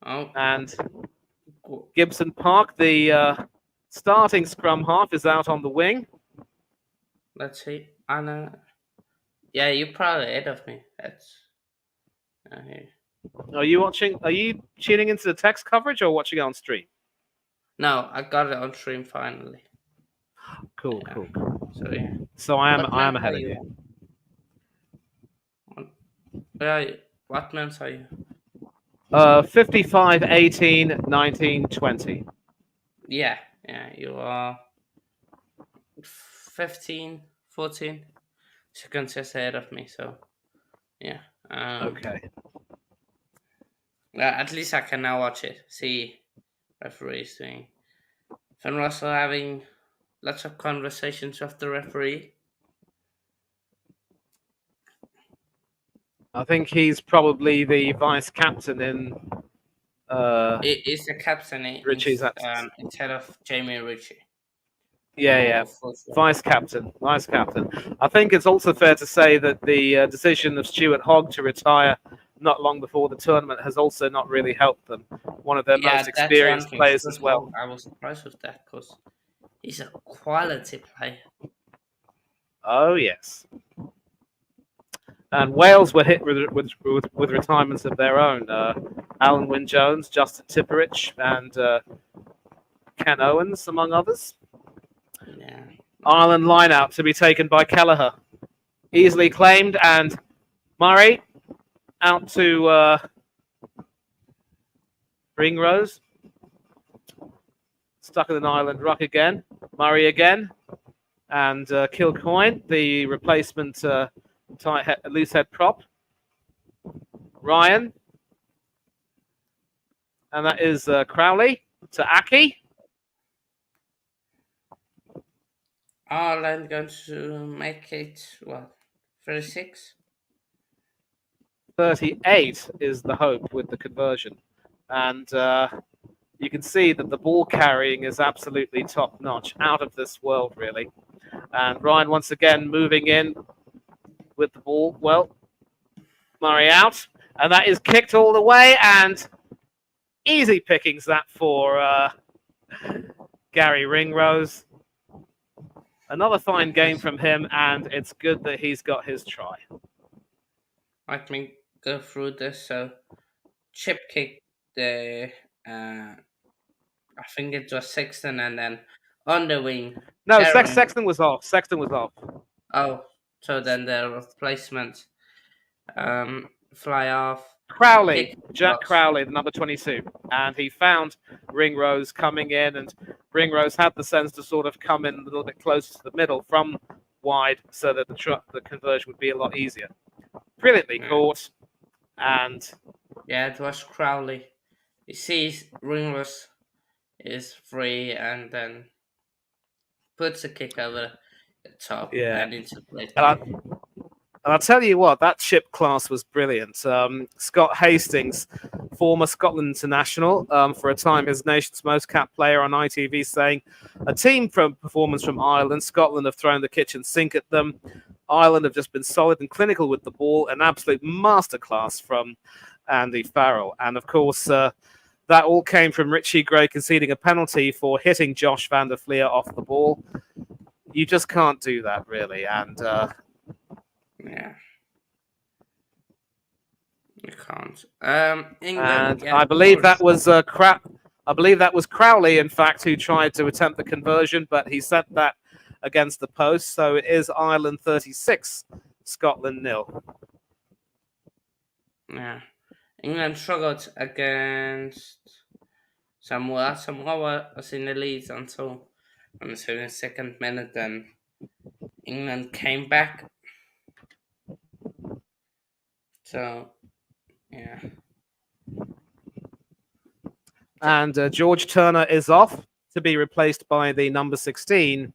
And Gibson Park, the starting scrum half, is out on the wing. Let's see. Anna. Yeah, you're probably ahead of me. That's. Are you watching? Are you tuning into the text coverage or watching it on stream? No, I got it on stream finally. Cool. So yeah. So I am ahead of you. What months are you? 55, 18, 19, 20. Yeah, you are 15, 14 seconds just ahead of me, so yeah. Okay. At least I can now watch it, see referees doing. Finn Russell having lots of conversations with the referee. I think he's probably the vice captain in It is the captain Richie's absence. instead of Jamie Ritchie. Yeah. Of course. Vice captain. I think it's also fair to say that the decision of Stuart Hogg to retire not long before the tournament has also not really helped them. One of their most Yeah, that's one experienced thing. players as well. I was surprised with that because he's a quality player. Oh yes. And Wales were hit with retirements of their own. Alan Wynne-Jones, Justin Tipperich, and Ken Owens, among others. Yeah. Ireland line-out to be taken by Kelleher. Easily claimed, and Murray out to Ringrose. Stuck in an Ireland ruck again. Murray again. And Kilcoyne, the replacement loose head prop. Ryan. And that is Crowley to Aki. Ireland going to make it, what, 36? 38 is the hope with the conversion. And you can see that the ball carrying is absolutely top notch, out of this world, really. And Ryan once again moving in with the ball. Well, Murray out. And that is kicked all the way. And easy pickings that for Gary Ringrose. Another fine game from him, and it's good that he's got his try. Let me go through this. So, chip kick the, I think it was Sexton, and then on the wing. No, Gary- Sexton was off. Oh, so then the replacement fly off. Crowley, Jack Cross. Crowley, the number 22. And he found Ringrose coming in, and Ringrose had the sense to sort of come in a little bit closer to the middle from wide so that the conversion would be a lot easier. Brilliantly caught, and yeah, it was Crowley. He sees Ringrose is free and then puts a kick over the top and into play. And I'll tell you what, that chip class was brilliant. Scott Hastings, former Scotland international, for a time his nation's most capped player on ITV, saying, a team from performance from Ireland. Scotland have thrown the kitchen sink at them. Ireland have just been solid and clinical with the ball. An absolute masterclass from Andy Farrell. And of course, that all came from Richie Gray conceding a penalty for hitting Josh van der Fleer off the ball. You just can't do that, really. And yeah, you can't. And England, I believe that was I believe that was Crowley, in fact, who tried to attempt the conversion, but he sent that against the post. So it is Ireland 36, Scotland 0. Yeah, England struggled against Samoa. Samoa was in the lead until on the 72nd minute. Then England came back. So yeah. And George Turner is off to be replaced by the number 16,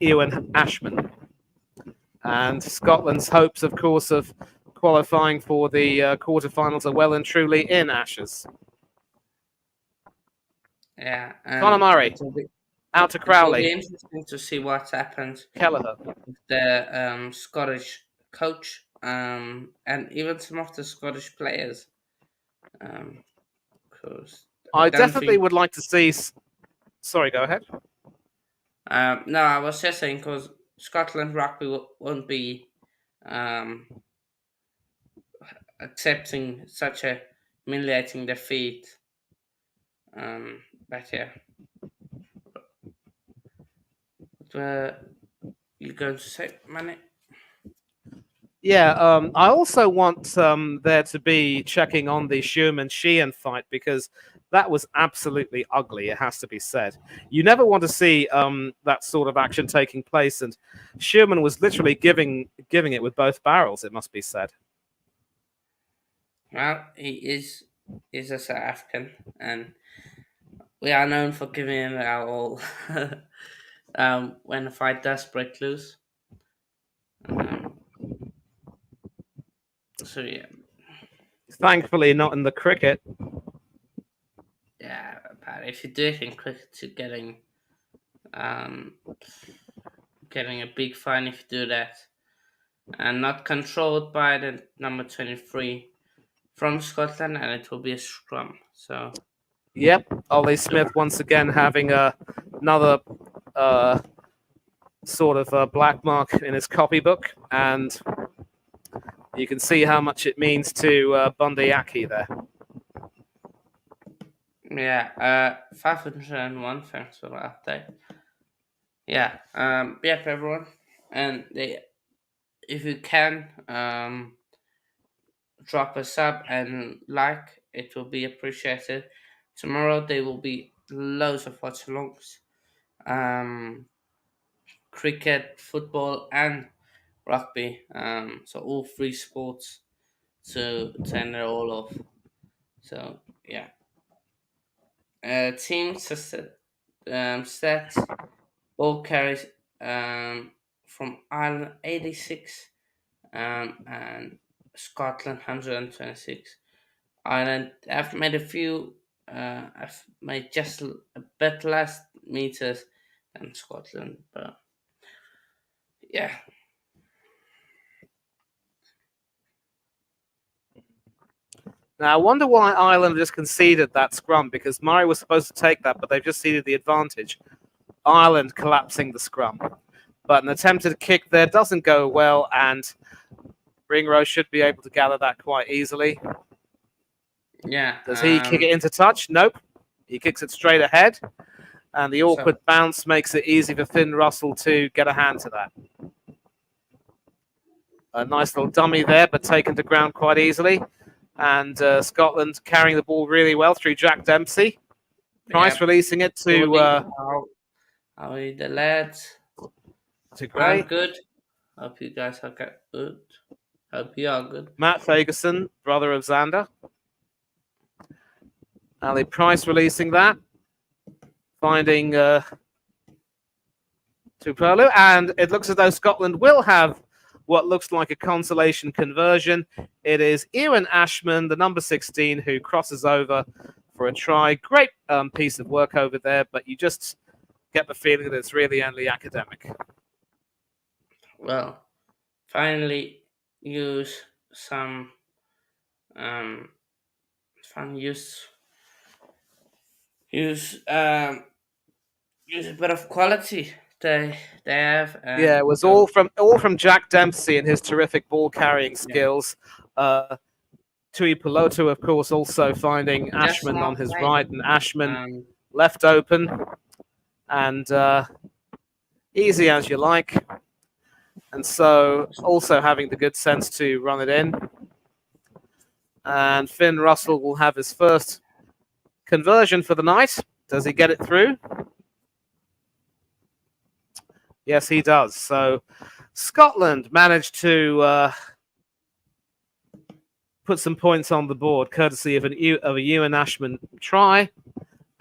Ewan Ashman. And Scotland's hopes, of course, of qualifying for the quarterfinals are well and truly in ashes. Yeah. Conor Murray, out to Crowley. It'll be interesting to see what happens. Kelleher. The Scottish coach and even some of the Scottish players. Because I definitely would like to see. Sorry, go ahead. No, I was just saying because Scotland rugby won't be accepting such a humiliating defeat. But yeah. You going to say, Manny? Yeah, I also want there to be checking on the Schumann Sheehan fight because that was absolutely ugly. It has to be said. You never want to see that sort of action taking place, and Schumann was literally giving it with both barrels. It must be said. Well, he is a South African, and we are known for giving him our all when the fight does break loose. So yeah, Thankfully, not in the cricket. yeah. But if you do it in cricket, you're um, getting a big fine if you do that, and not controlled by the number 23 from Scotland, and it will be a scrum. So Yep, Ollie Smith once again having another sort of black mark in his copybook, and you can see how much it means to Bundyaki there. yeah, 501. Thanks for the update. Yeah, yep, everyone, and if you can, drop a sub and like, it will be appreciated. Tomorrow there will be loads of watchalongs, cricket, football, and rugby. So all three sports to end it all off. So yeah, team stats: ball carries from Ireland 86, and Scotland 126. Ireland have made a few. I've made just a bit less meters than Scotland, but yeah. Now, I wonder why Ireland just conceded that scrum, because Murray was supposed to take that, but they've just ceded the advantage. Ireland collapsing the scrum. But an attempted kick there doesn't go well, and Ringrose should be able to gather that quite easily. Yeah. Does he kick it into touch? Nope. He kicks it straight ahead, and the awkward bounce makes it easy for Finn Russell to get a hand to that. A nice little dummy there, but taken to ground quite easily. And Scotland carrying the ball really well through Jack Dempsey. Price releasing it to how are the lads? Gray. I'm good. Hope you guys are good. Hope you are good. Matt Fagerson, brother of Xander. Ali Price releasing that. Finding Tuperlu. And it looks as though Scotland will have what looks like a consolation conversion. It is Ewan Ashman, the number 16, who crosses over for a try. Great piece of work over there, but you just get the feeling that it's really only academic. Well, finally use some use a bit of quality they have. Yeah, it was all from Jack Dempsey and his terrific ball carrying skills. Tui Peloto, of course, also finding Ashman on his right, and Ashman left open, and easy as you like. And so also having the good sense to run it in. And Finn Russell will have his first conversion for the night. Does he get it through? Yes, he does. So Scotland managed to put some points on the board, courtesy of a Ewan Ashman try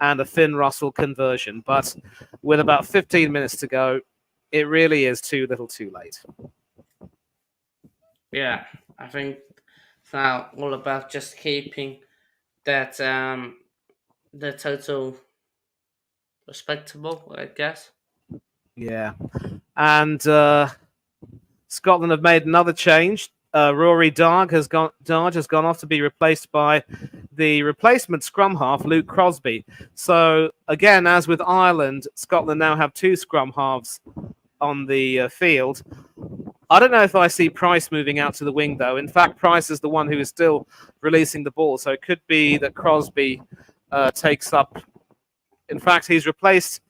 and a Finn Russell conversion. But with about 15 minutes to go, it really is too little too late. Yeah, I think it's now all about just keeping that the total respectable, I guess. Yeah. And Scotland have made another change. Rory Darg has gone off to be replaced by the replacement scrum half, Luke Crosby. So again, as with Ireland, Scotland now have two scrum halves on the field. I don't know if I see Price moving out to the wing, though. In fact, Price is the one who is still releasing the ball, so it could be that Crosby takes up. In fact, he's replaced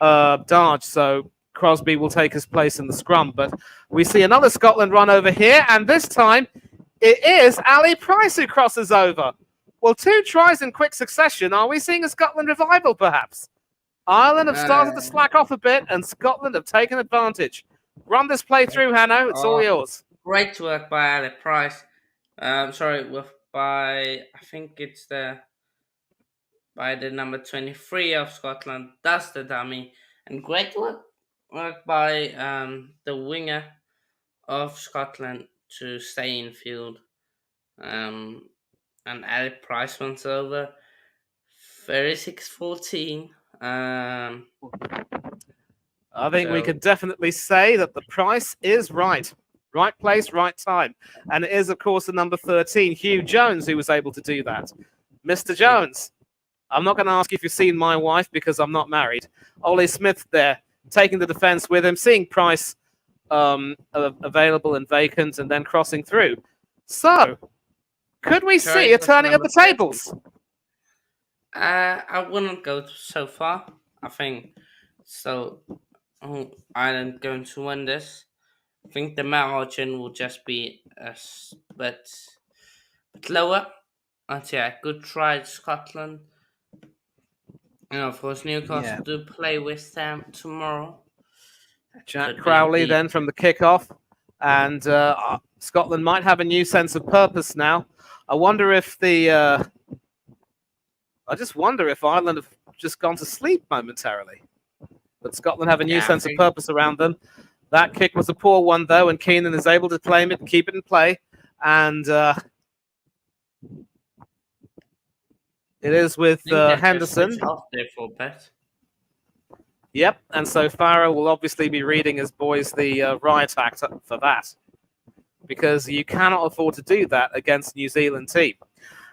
Darge, so Crosby will take his place in the scrum. But we see another Scotland run over here, and this time it is Ali Price who crosses over. Well, two tries in quick succession. Are we seeing a Scotland revival, perhaps? Ireland have started to slack off a bit, and Scotland have taken advantage. Run this play through, Hanno. It's all yours. Great work by Ali Price. I think it's by the number 23 of Scotland. That's the dummy. And great work by the winger of Scotland to stay in field And Eric Price went over 36-14. I think we So can definitely say that the price is right. Right place, right time. And it is, of course, the number 13, Hugh Jones, who was able to do that. Mr. yeah, Jones, I'm not going to ask you if you've seen my wife because I'm not married. Ollie Smith there, taking the defence with him, seeing Price available and vacant, and then crossing through. So, could we see choice a was turning of number the 13. tables? I wouldn't go so far. I think so. Ireland going to win this. I think the margin will just be a bit lower. And yeah, good try, Scotland. And of course, Yeah. Newcastle do play with them tomorrow. That Jack could be Crowley indeed. then from the kickoff. And Scotland might have a new sense of purpose now. I wonder if I just wonder if Ireland have just gone to sleep momentarily. But Scotland have a new Yeah, I sense of think. purpose around them. That kick was a poor one, though, and Keenan is able to claim it and keep it in play. And it is with I think they just Henderson. switch off there for a bit. Yep, and so Farrow will obviously be reading his boys the riot act for that. Because you cannot afford to do that against the New Zealand team.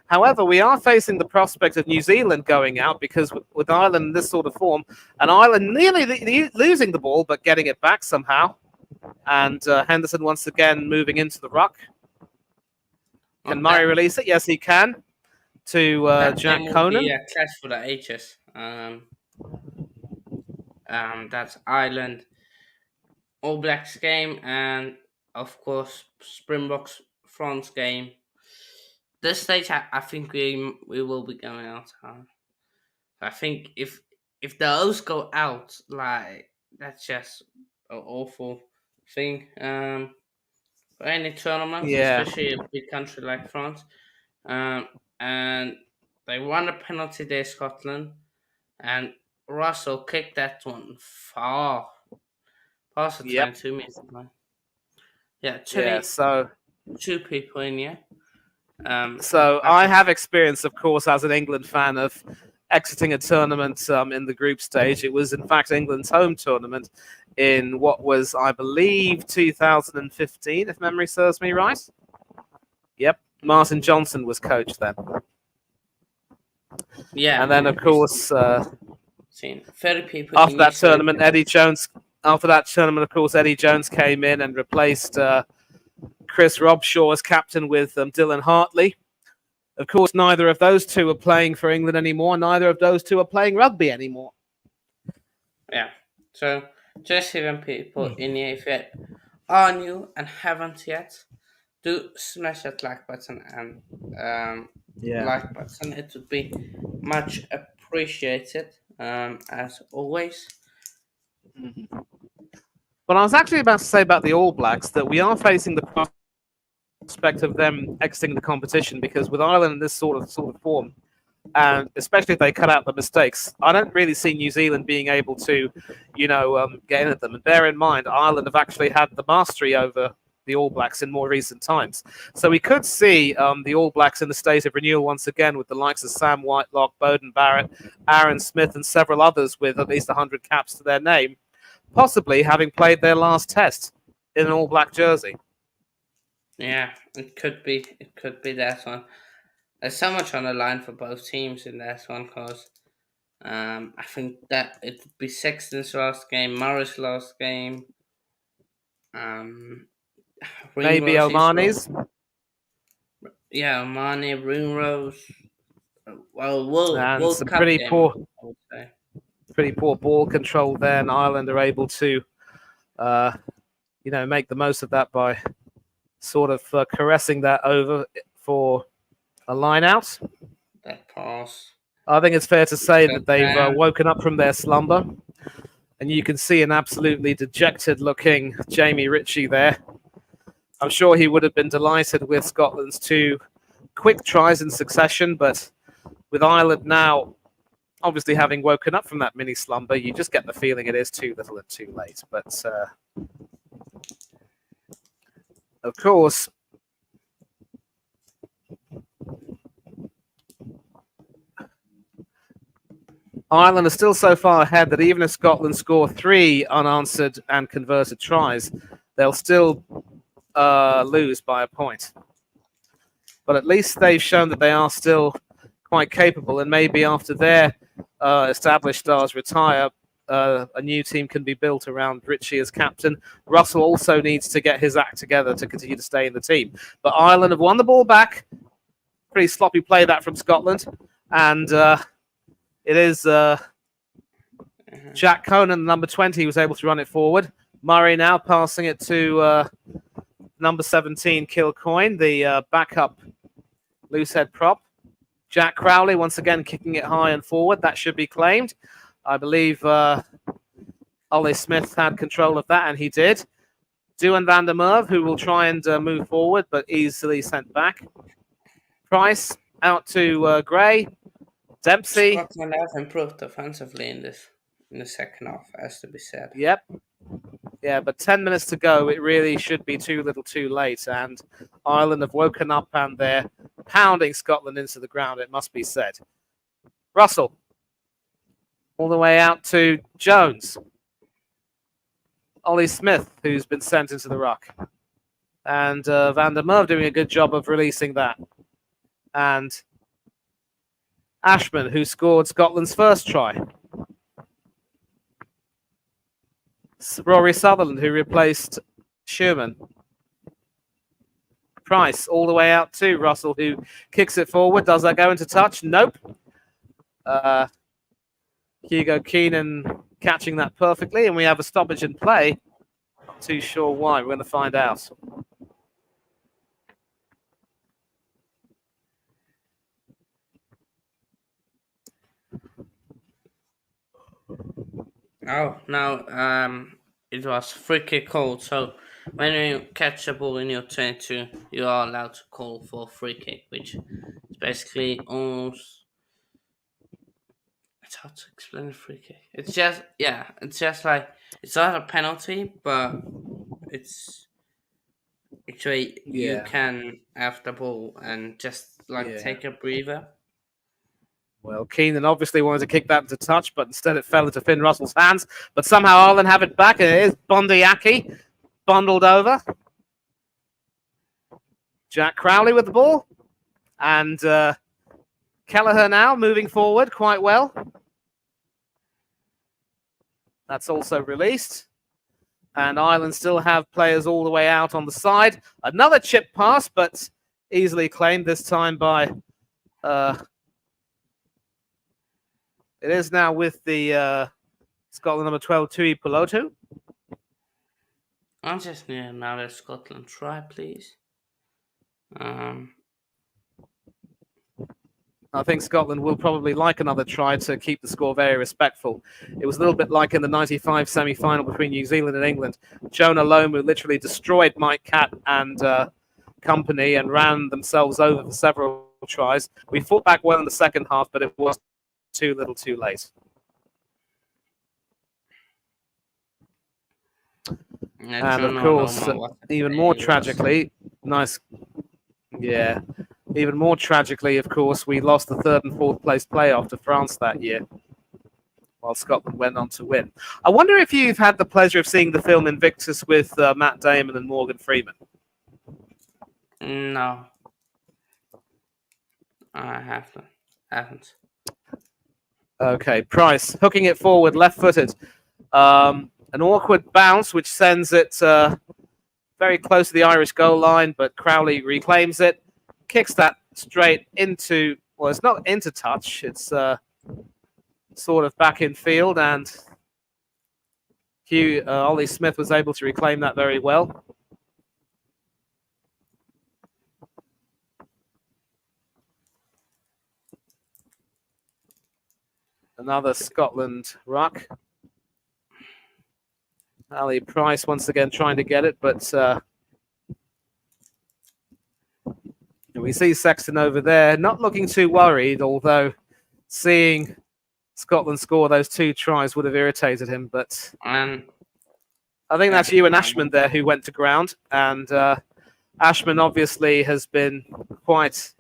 However, we are facing the prospect of New Zealand going out because with Ireland in this sort of form, and Ireland nearly losing the ball but getting it back somehow. And Henderson once again moving into the ruck. Can Murray release it? Yes, he can. To That Jack game will be Conan. a clash for the ages. That's Ireland All Blacks game, and of course Springboks France game. This stage, I think we will be going out. I think if those go out, like that's just an awful thing. For any tournament, Yeah. especially a big country like France. And they won a penalty there, Scotland, and Russell kicked that one far past the Yep. 22-meter line. Yeah, Yeah. 22 people in here. So I I just have experience, of course, as an England fan of exiting a tournament in the group stage. It was, in fact, England's home tournament in what was, I believe, 2015, if memory serves me right. Yep. Martin Johnson was coach then. yeah, And then, of course, seen 30 people after in that here. tournament, After that tournament, of course, Eddie Jones came in and replaced Chris Robshaw as captain with Dylan Hartley. Of course, neither of those two are playing for England anymore. Neither of those two are playing rugby anymore. Yeah. So just even people in here, if you are new and haven't yet, do smash that like button and like button. It would be much appreciated. As always. But I was actually about to say about the All Blacks that we are facing the prospect of them exiting the competition because with Ireland in this sort of form, and especially if they cut out the mistakes, I don't really see New Zealand being able to, get in at them. And bear in mind, Ireland have actually had the mastery over the All Blacks in more recent times. So we could see the All Blacks in the state of renewal once again with the likes of Sam Whitelock, Bowden Barrett, Aaron Smith, and several others with at least 100 caps to their name, possibly having played their last test in an All Black jersey. Yeah, it could be. It could be that one. There's so much on the line for both teams in that one because I think that it would be Sexton's last game, Murray's last game, Maybe Omani's. Yeah, Omani, Ringrose. Well, And World some Cup pretty game, poor I would say. pretty poor ball control there, and Ireland are able to, make the most of that by sort of caressing that over for a line out. That pass. I think it's fair to say that they've down. woken up from their slumber, and you can see an absolutely dejected-looking Jamie Ritchie there. I'm sure he would have been delighted with Scotland's two quick tries in succession, but with Ireland now obviously having woken up from that mini slumber, you just get the feeling it is too little and too late. But of course, Ireland are still so far ahead that even if Scotland score 3 unanswered and converted tries, they'll still lose by a point. But at least they've shown that they are still quite capable, and maybe after their established stars retire, a new team can be built around Ritchie as captain. Russell also needs to get his act together to continue to stay in the team. But Ireland have won the ball back. Pretty sloppy play that from Scotland. And it is Jack Conan, number 20, who was able to run it forward. Murray now passing it to number 17, Kilcoyne, the backup loosehead prop. Jack Crowley once again kicking it high and forward. That should be claimed. I believe Ollie Smith had control of that, and he did. Duan van der Merwe, who will try and move forward, but easily sent back. Price out to Gray. Dempsey. Scotland have improved offensively in the second half, has to be said. Yep. Yeah, but 10 minutes to go. It really should be too little too late. And Ireland have woken up and they're pounding Scotland into the ground, it must be said. Russell. All the way out to Jones. Ollie Smith, who's been sent into the ruck. And van der Merwe doing a good job of releasing that. And Ashman, who scored Scotland's first try. Rory Sutherland, who replaced Schumann. Price, all the way out to Russell, who kicks it forward. Does that go into touch? Nope. Hugo Keenan catching that perfectly, and we have a stoppage in play. Not too sure why. We're going to find out. Oh, no, it was free kick called. So when you catch a ball in your 22, you are allowed to call for a free kick, which is basically almost... It's hard to explain a free kick. It's just like, it's not a penalty, but it's where you can have the ball and just take a breather. Well, Keenan obviously wanted to kick that into touch, but instead it fell into Finn Russell's hands. But somehow Ireland have it back, and it is Bondiaki bundled over. Jack Crowley with the ball. And Kelleher now moving forward quite well. That's also released. And Ireland still have players all the way out on the side. Another chip pass, but easily claimed this time by... It is now with the Scotland number 12, Tui Peloto. I just need another Scotland try, please. I think Scotland will probably like another try to keep the score very respectful. It was a little bit like in the 95 semi-final between New Zealand and England. Jonah Lomu literally destroyed Mike Catt and company and ran themselves over for several tries. We fought back well in the second half, but it was too little too late. And of course, even more tragically, even more tragically, of course, we lost the third and fourth place playoff to France that year, while Scotland went on to win. I wonder if you've had the pleasure of seeing the film Invictus with Matt Damon and Morgan Freeman. No, I haven't. Okay, Price hooking it forward, left-footed. An awkward bounce, which sends it very close to the Irish goal line, but Crowley reclaims it, kicks that straight into, well, it's not into touch, it's sort of back in field, and Ollie Smith was able to reclaim that very well. Another Scotland ruck. Ali Price once again trying to get it, but we see Sexton over there not looking too worried, although seeing Scotland score those two tries would have irritated him. But I think that's you and Ashman there who went to ground, and Ashman obviously has been quite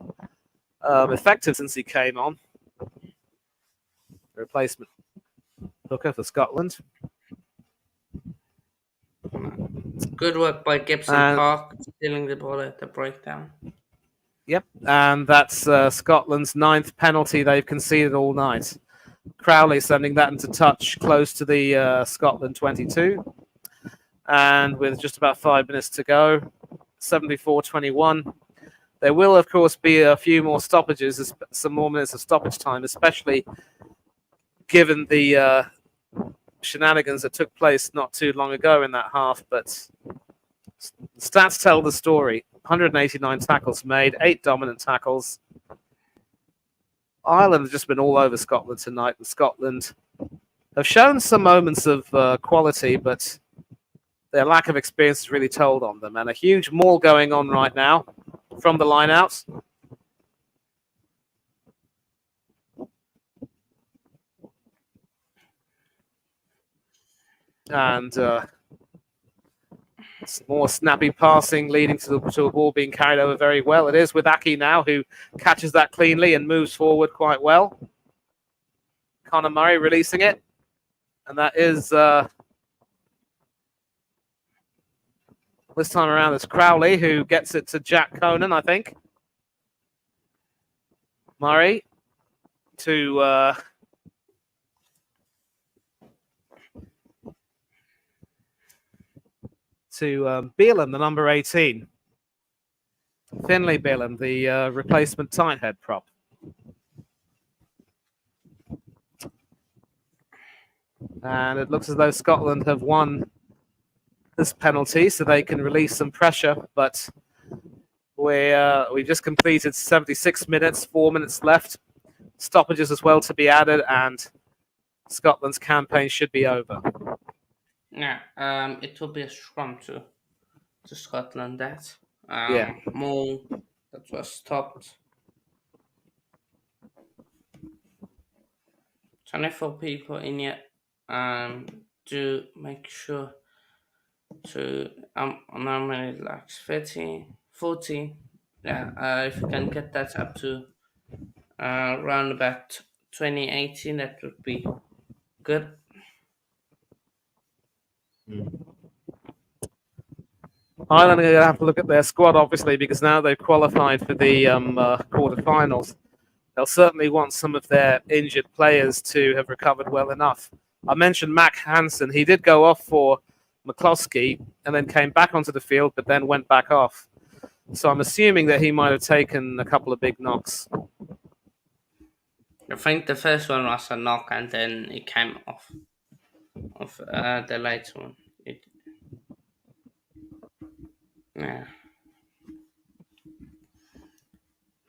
effective since he came on. replacement hooker for Scotland. Good work by Gibson And- Park, stealing the ball at the breakdown. Yep, and that's Scotland's 9th penalty they've conceded all night. Crowley sending that into touch close to the Scotland 22. And with just about 5 minutes to go, 74-21. There will, of course, be a few more stoppages, some more minutes of stoppage time, especially given the shenanigans that took place not too long ago in that half. But stats tell the story. 189 tackles made, 8 dominant tackles. Ireland have just been all over Scotland tonight, and Scotland have shown some moments of quality, but their lack of experience has really told on them. And a huge maul going on right now from the line-outs. And some more snappy passing leading to a ball being carried over very well. It is with Aki now, who catches that cleanly and moves forward quite well. Conor Murray releasing it. And that is, this time around, it's Crowley who gets it to Jack Conan, I think. Murray to Beelan, the number 18. Finlay Beelan, the replacement tight head prop. And it looks as though Scotland have won this penalty, so they can release some pressure. But we've just completed 76 minutes, 4 minutes left. Stoppages as well to be added, and Scotland's campaign should be over. Yeah, it will be a scrum to Scotland. That Yeah. maul that was stopped. 24 people in yet. To make sure to normally like 30, 40. Yeah, if you can get that up to around about 2018, that would be good. Ireland are going to have to look at their squad, obviously, because now they've qualified for the quarterfinals. They'll certainly want some of their injured players to have recovered well enough. I mentioned Mac Hansen. He did go off for McCloskey and then came back onto the field, but then went back off. So I'm assuming that he might have taken a couple of big knocks. I think the first one was a knock, and then it came off the later one. Yeah.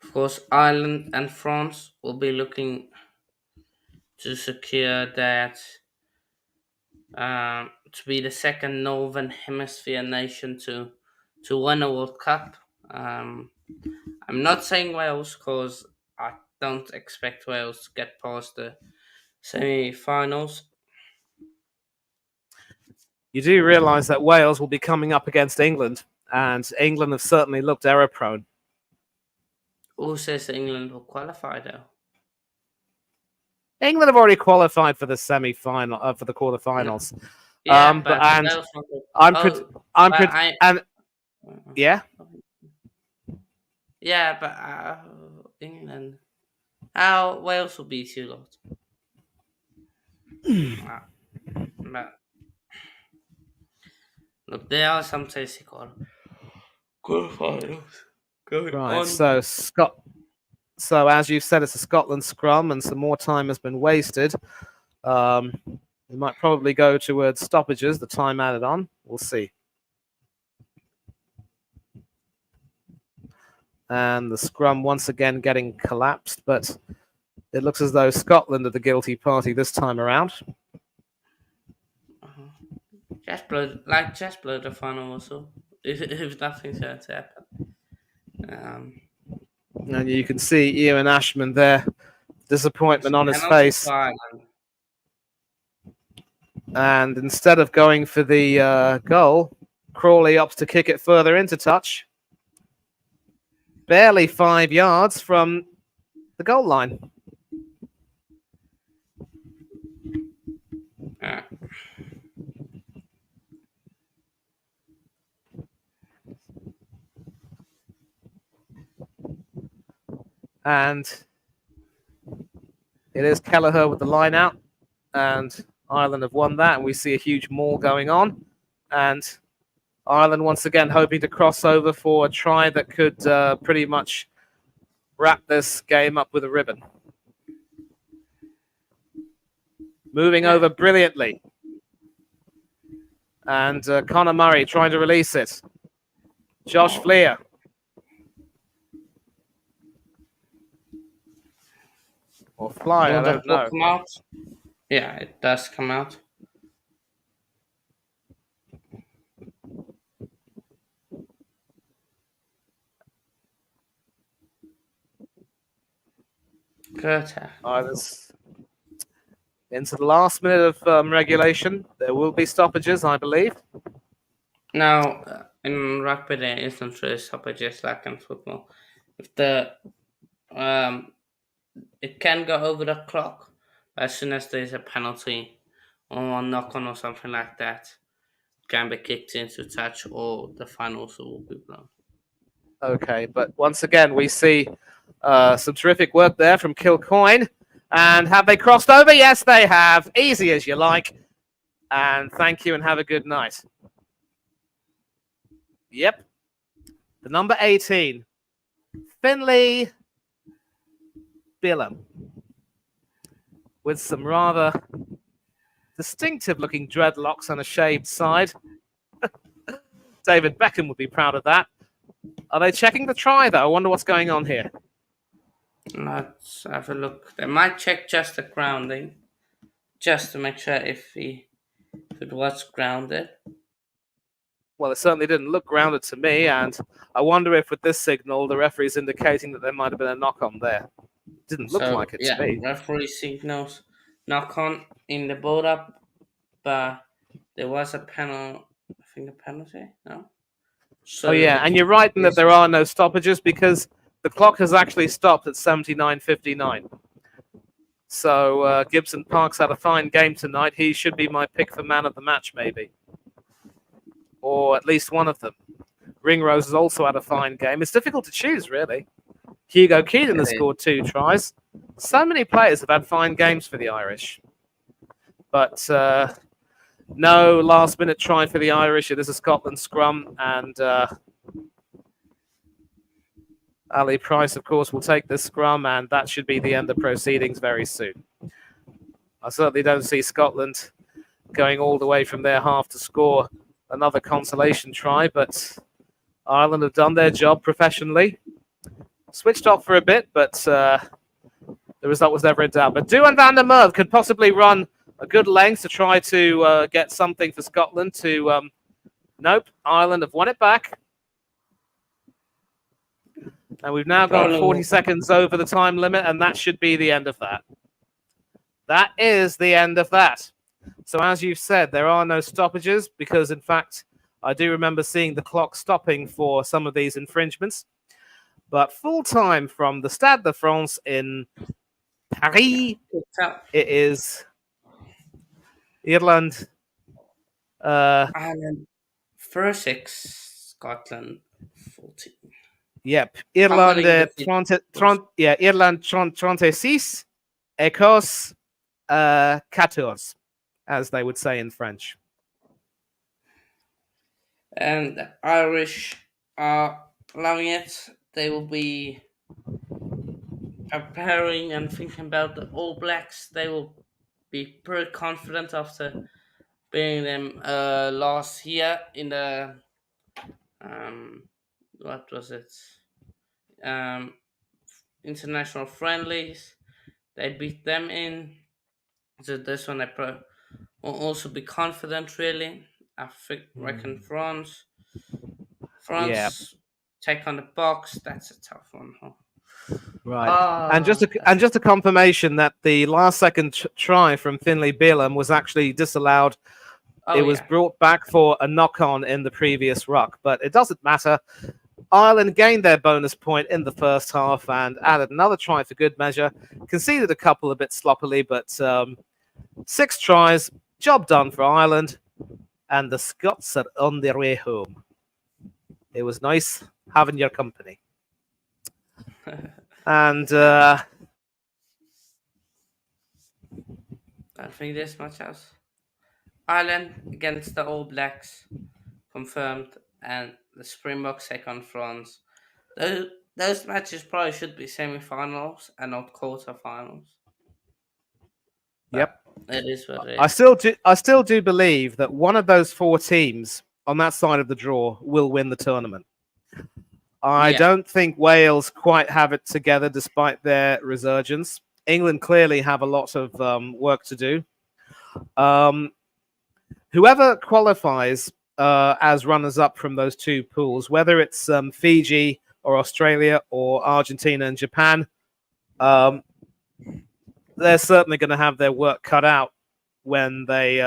Of course, Ireland and France will be looking to secure that to be the second Northern Hemisphere nation to win a World Cup. I'm not saying Wales because I don't expect Wales to get past the semi-finals. You do realise that Wales will be coming up against England, and England have certainly looked error-prone. Who says England will qualify though? England have already qualified for the semi-final, for the quarterfinals. Yeah, but yeah. Yeah, but England. How Wales will beat you lot? But look, there are some tasty quarterfinals going Right, on. so as you've said, it's a Scotland scrum, and some more time has been wasted. We might probably go towards stoppages, the time added on. We'll see. And the scrum once again getting collapsed, but it looks as though Scotland are the guilty party this time around. Just blow the final also. If nothing's going to happen. And you can see Ian Ashman there, disappointment on his face. And instead of going for the goal, Crawley opts to kick it further into touch. Barely 5 yards from the goal line. And it is Kelleher with the line out. And Ireland have won that. And we see a huge maul going on. And Ireland once again hoping to cross over for a try that could pretty much wrap this game up with a ribbon. Moving over brilliantly. And Conor Murray trying to release it. Josh Fleer. Or Fly, I don't know. Come out? Yeah, it does come out. Good. Into the last minute of regulation. There will be stoppages, I believe. Now, in rugby, there isn't really stoppages like in football. If the it can go over the clock as soon as there's a penalty or a knock-on or something like that. It can be kicked into touch, or the final also will be blown. Okay, but once again, we see some terrific work there from Kilcoyne. And have they crossed over? Yes, they have. Easy as you like. And thank you and have a good night. Yep. The number 18, Finlay Billam, with some rather distinctive-looking dreadlocks on a shaved side. David Beckham would be proud of that. Are they checking the try, though? I wonder what's going on here. Let's have a look. They might check just the grounding, just to make sure if it was grounded. Well, it certainly didn't look grounded to me, and I wonder if with this signal, the referee's indicating that there might have been a knock-on there. Didn't look like it to me. Referee signals knock-on in the build-up, but there was a penalty. I think a penalty, no? So yeah, and you're right in that there are no stoppages because the clock has actually stopped at 79:59. So Gibson Park's had a fine game tonight. He should be my pick for man of the match, maybe. Or at least one of them. Ringrose has also had a fine game. It's difficult to choose, really. Hugo Keenan has scored 2 tries. So many players have had fine games for the Irish. But no last-minute try for the Irish. It is a Scotland scrum, and Ali Price, of course, will take this scrum, and that should be the end of proceedings very soon. I certainly don't see Scotland going all the way from their half to score another consolation try, but Ireland have done their job professionally. Switched off for a bit, but the result was never in doubt. But Duan van der Merwe could possibly run a good length to try to get something for Scotland to... nope, Ireland have won it back. And we've now gone 40 seconds over the time limit, and that should be the end of that. That is the end of that. So as you've said, there are no stoppages because, in fact, I do remember seeing the clock stopping for some of these infringements. But full time from the Stade de France in Paris, it is Ireland. Ireland 36, Scotland 14. Yep, Ireland 36, Écosse 14, as they would say in French. And the Irish are loving it. They will be preparing and thinking about the All Blacks. They will be pretty confident after beating them last year in the what was it? International friendlies. They beat them in. So this one will also be confident, really. I reckon France take on the Box. That's a tough one. Huh? Right. And just a confirmation that the last second try from Finlay Billam was actually disallowed. It was brought back for a knock-on in the previous ruck, but it doesn't matter. Ireland gained their bonus point in the first half and added another try for good measure. Conceded a couple a bit sloppily, but 6 tries, job done for Ireland, and the Scots are on their way home. It was nice having your company. And I think there's much else. Ireland against the All Blacks confirmed, and the Springboks take on France. Those matches probably should be semi-finals and not quarter-finals. yep, But it is what it I is. still do believe that one of those four teams on that side of the draw will win the tournament. I Yeah. don't think Wales quite have it together despite their resurgence. England clearly have a lot of work to do. Whoever qualifies as runners up from those two pools, whether it's Fiji or Australia or Argentina and Japan, um, they're certainly going to have their work cut out when they,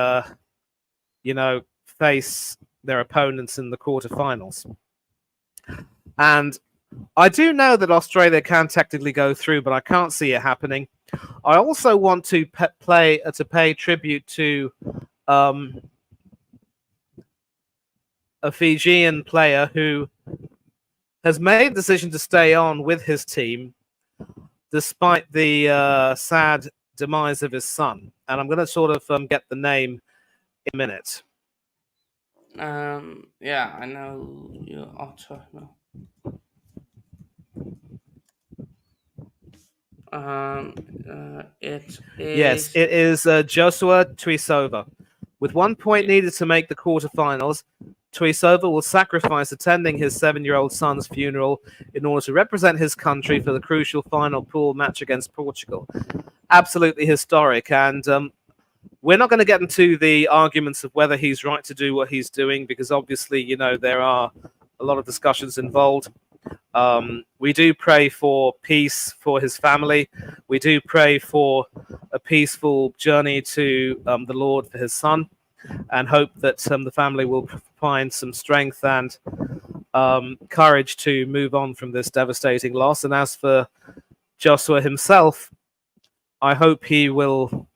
face their opponents in the quarterfinals. And I do know that Australia can technically go through, but I can't see it happening. I also want to pay tribute to a Fijian player who has made the decision to stay on with his team despite the sad demise of his son. And I'm going to sort of get the name in a minute. Yeah, I know you also know. It Yes, is. it is Joshua Tuisova. With 1 point Yeah. needed to make the quarterfinals, Tuisova will sacrifice attending his 7-year-old son's funeral in order to represent his country for the crucial final pool match against Portugal. Absolutely historic. And we're not going to get into the arguments of whether he's right to do what he's doing, because obviously, there are a lot of discussions involved. We do pray for peace for his family. We do pray for a peaceful journey to the Lord for his son, and hope that the family will find some strength and courage to move on from this devastating loss. And as for Joshua himself, I hope he will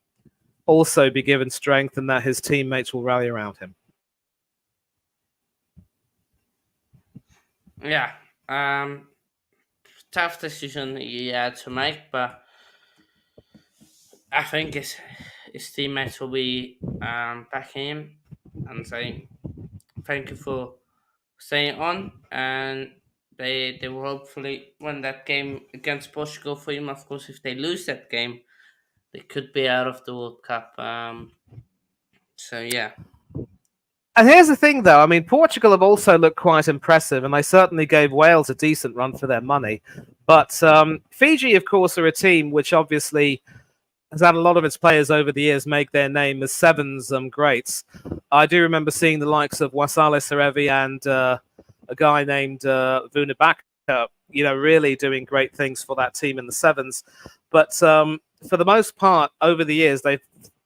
also be given strength and that his teammates will rally around him. Yeah. Tough decision he had to make, but I think his teammates will be backing him and saying thank you for staying on, and they will hopefully win that game against Portugal for him. Of course, if they lose that game, they could be out of the World Cup. So yeah. And here's the thing, though. I mean, Portugal have also looked quite impressive, and they certainly gave Wales a decent run for their money. But Fiji, of course, are a team which obviously has had a lot of its players over the years make their name as sevens greats. I do remember seeing the likes of Wasale Serevi and a guy named Vunibaka, really doing great things for that team in the sevens. But for the most part, over the years, they've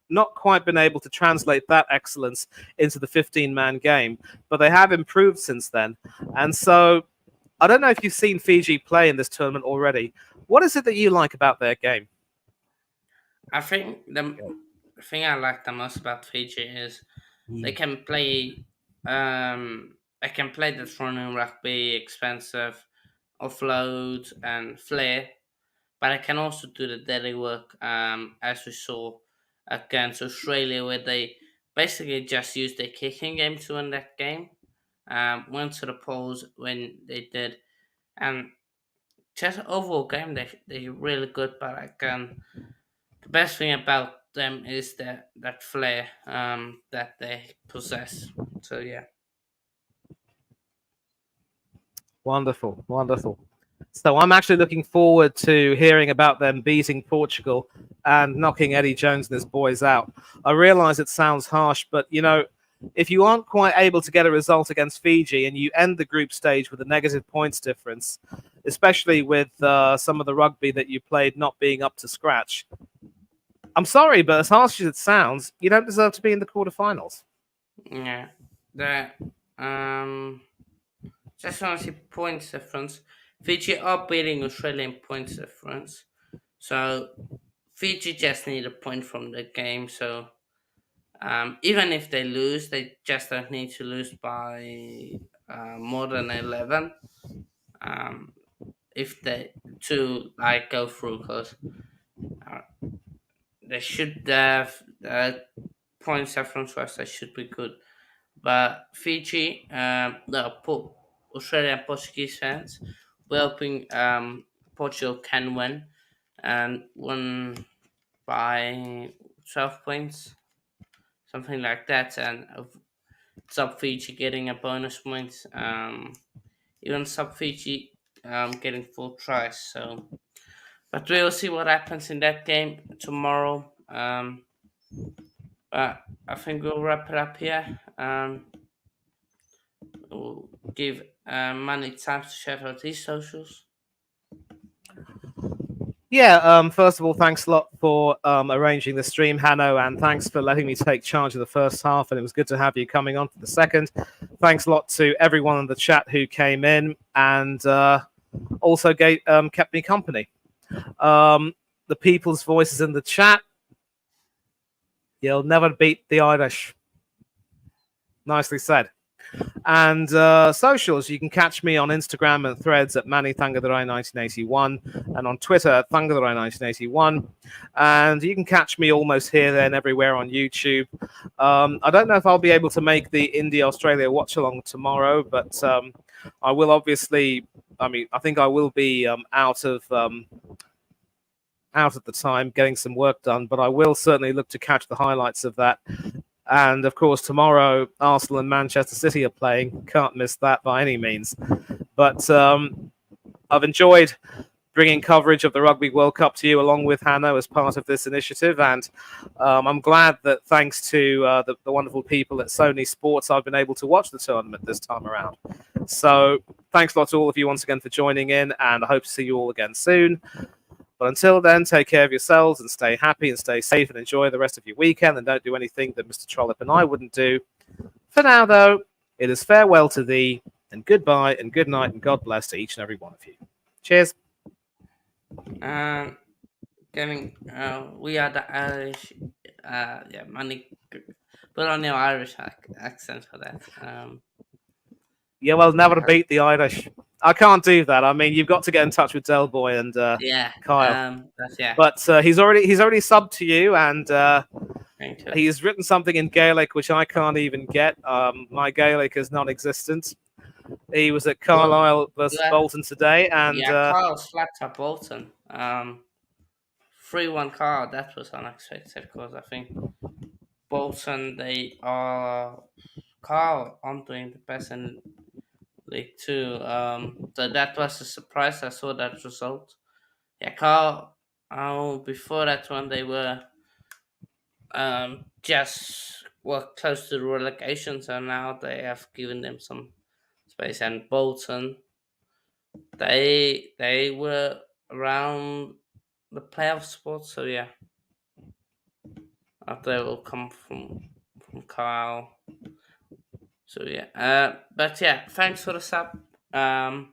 not quite been able to translate that excellence into the 15-man game, but they have improved since then. And so I don't know if you've seen Fiji play in this tournament already. What is it that you like about their game? I think the thing I like the most about Fiji is they can play. They can play the running rugby, expensive offload and flair, but I can also do the dirty work. As we saw against Australia, where they basically just used their kicking game to win that game. Went to the polls when they did, and just overall game they're really good. But I can the best thing about them is that flair that they possess. So yeah. Wonderful, wonderful. So I'm actually looking forward to hearing about them beating Portugal and knocking Eddie Jones and his boys out. I realize it sounds harsh, but if you aren't quite able to get a result against Fiji and you end the group stage with a negative points difference, especially with some of the rugby that you played not being up to scratch, I'm sorry, but as harsh as it sounds, you don't deserve to be in the quarterfinals. Yeah. The just want to see points difference. Fiji are beating Australian points difference. So Fiji just need a point from the game. So even if they lose, they just don't need to lose by more than 11. Um, if to like go through because they should have points difference wise. They should be good, but Fiji, Australian Portuguese fans, were hoping Portugal can win, and won by 12 points, something like that, and sub Fiji getting a bonus point. Even sub Fiji getting 4 tries. So, but we'll see what happens in that game tomorrow. But I think we'll wrap it up here. We'll give Manny time to shout out his socials. Yeah, first of all, thanks a lot for arranging the stream, Hanno, and thanks for letting me take charge of the first half. And it was good to have you coming on for the second. Thanks a lot to everyone in the chat who came in and also kept me company. The people's voices in the chat. You'll never beat the Irish. Nicely said. And socials, you can catch me on Instagram and Threads at Manny Thangadurai 1981 and on Twitter at Thangadurai 1981. And you can catch me almost here, there, and everywhere on YouTube. I don't know if I'll be able to make the India-Australia watch-along tomorrow, but I will obviously, I think I will be out at the time getting some work done, but I will certainly look to catch the highlights of that. And of course, tomorrow, Arsenal and Manchester City are playing. Can't miss that by any means. But I've enjoyed bringing coverage of the Rugby World Cup to you along with Hanno as part of this initiative. And I'm glad that thanks to the wonderful people at Sony Sports, I've been able to watch the tournament this time around. So thanks a lot to all of you once again for joining in. And I hope to see you all again soon. But until then, take care of yourselves and stay happy and stay safe and enjoy the rest of your weekend and don't do anything that Mr. Trollope and I wouldn't do. For now, though, it is farewell to thee and goodbye and good night and God bless to each and every one of you. Cheers. We are the Irish. Manny, put on your Irish accent for that. Yeah, well, never beat the Irish. I can't do that. I mean, you've got to get in touch with Del Boy and Kyle. But he's already subbed to you, and he's written something in Gaelic which I can't even get. My Gaelic is non-existent. He was at Carlisle versus Bolton today, and Carlisle slapped up Bolton. 3-1 Carlisle. That was unexpected because I think Bolton Carlisle aren't doing the best in League Two. So that was a surprise. I saw that result. Yeah, Carl. Before that one, they were just were close to the relegation, so now they have given them some space. And Bolton, they were around the playoff spot. So yeah, they will come from Carl. So yeah, but yeah, thanks for the sub. And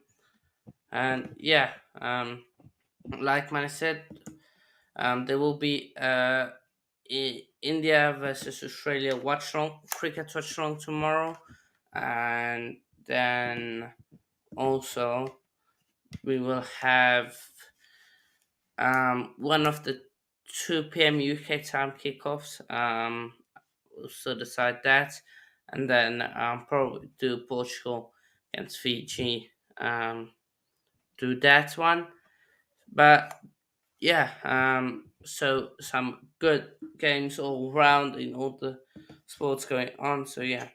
yeah, like Manny said, there will be India versus Australia cricket watchalong tomorrow, and then also we will have one of the 2 p.m. UK time kickoffs. We'll still decide that, and then probably do Portugal against Fiji. Do that one, but yeah, so some good games all round in all the sports going on. So yeah,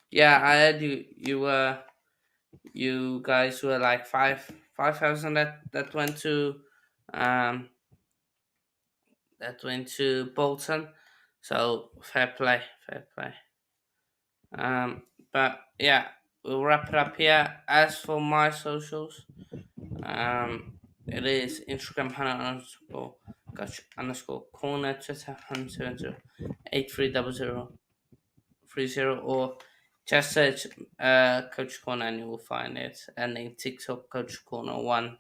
yeah, I heard you guys were like 5,000 that went to Bolton. So fair play. But yeah, we'll wrap it up here. As for my socials, it is Instagram _coach corner, Twitter 170-830030, or just search Coach Corner and you will find it. And then TikTok Coach Corner 1.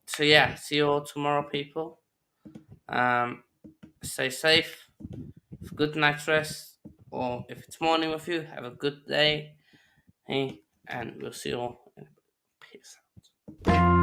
So yeah, see you all tomorrow, people. Stay safe. Have a good night's rest, or if it's morning with you, have a good day. Hey, and we'll see you all. Peace out.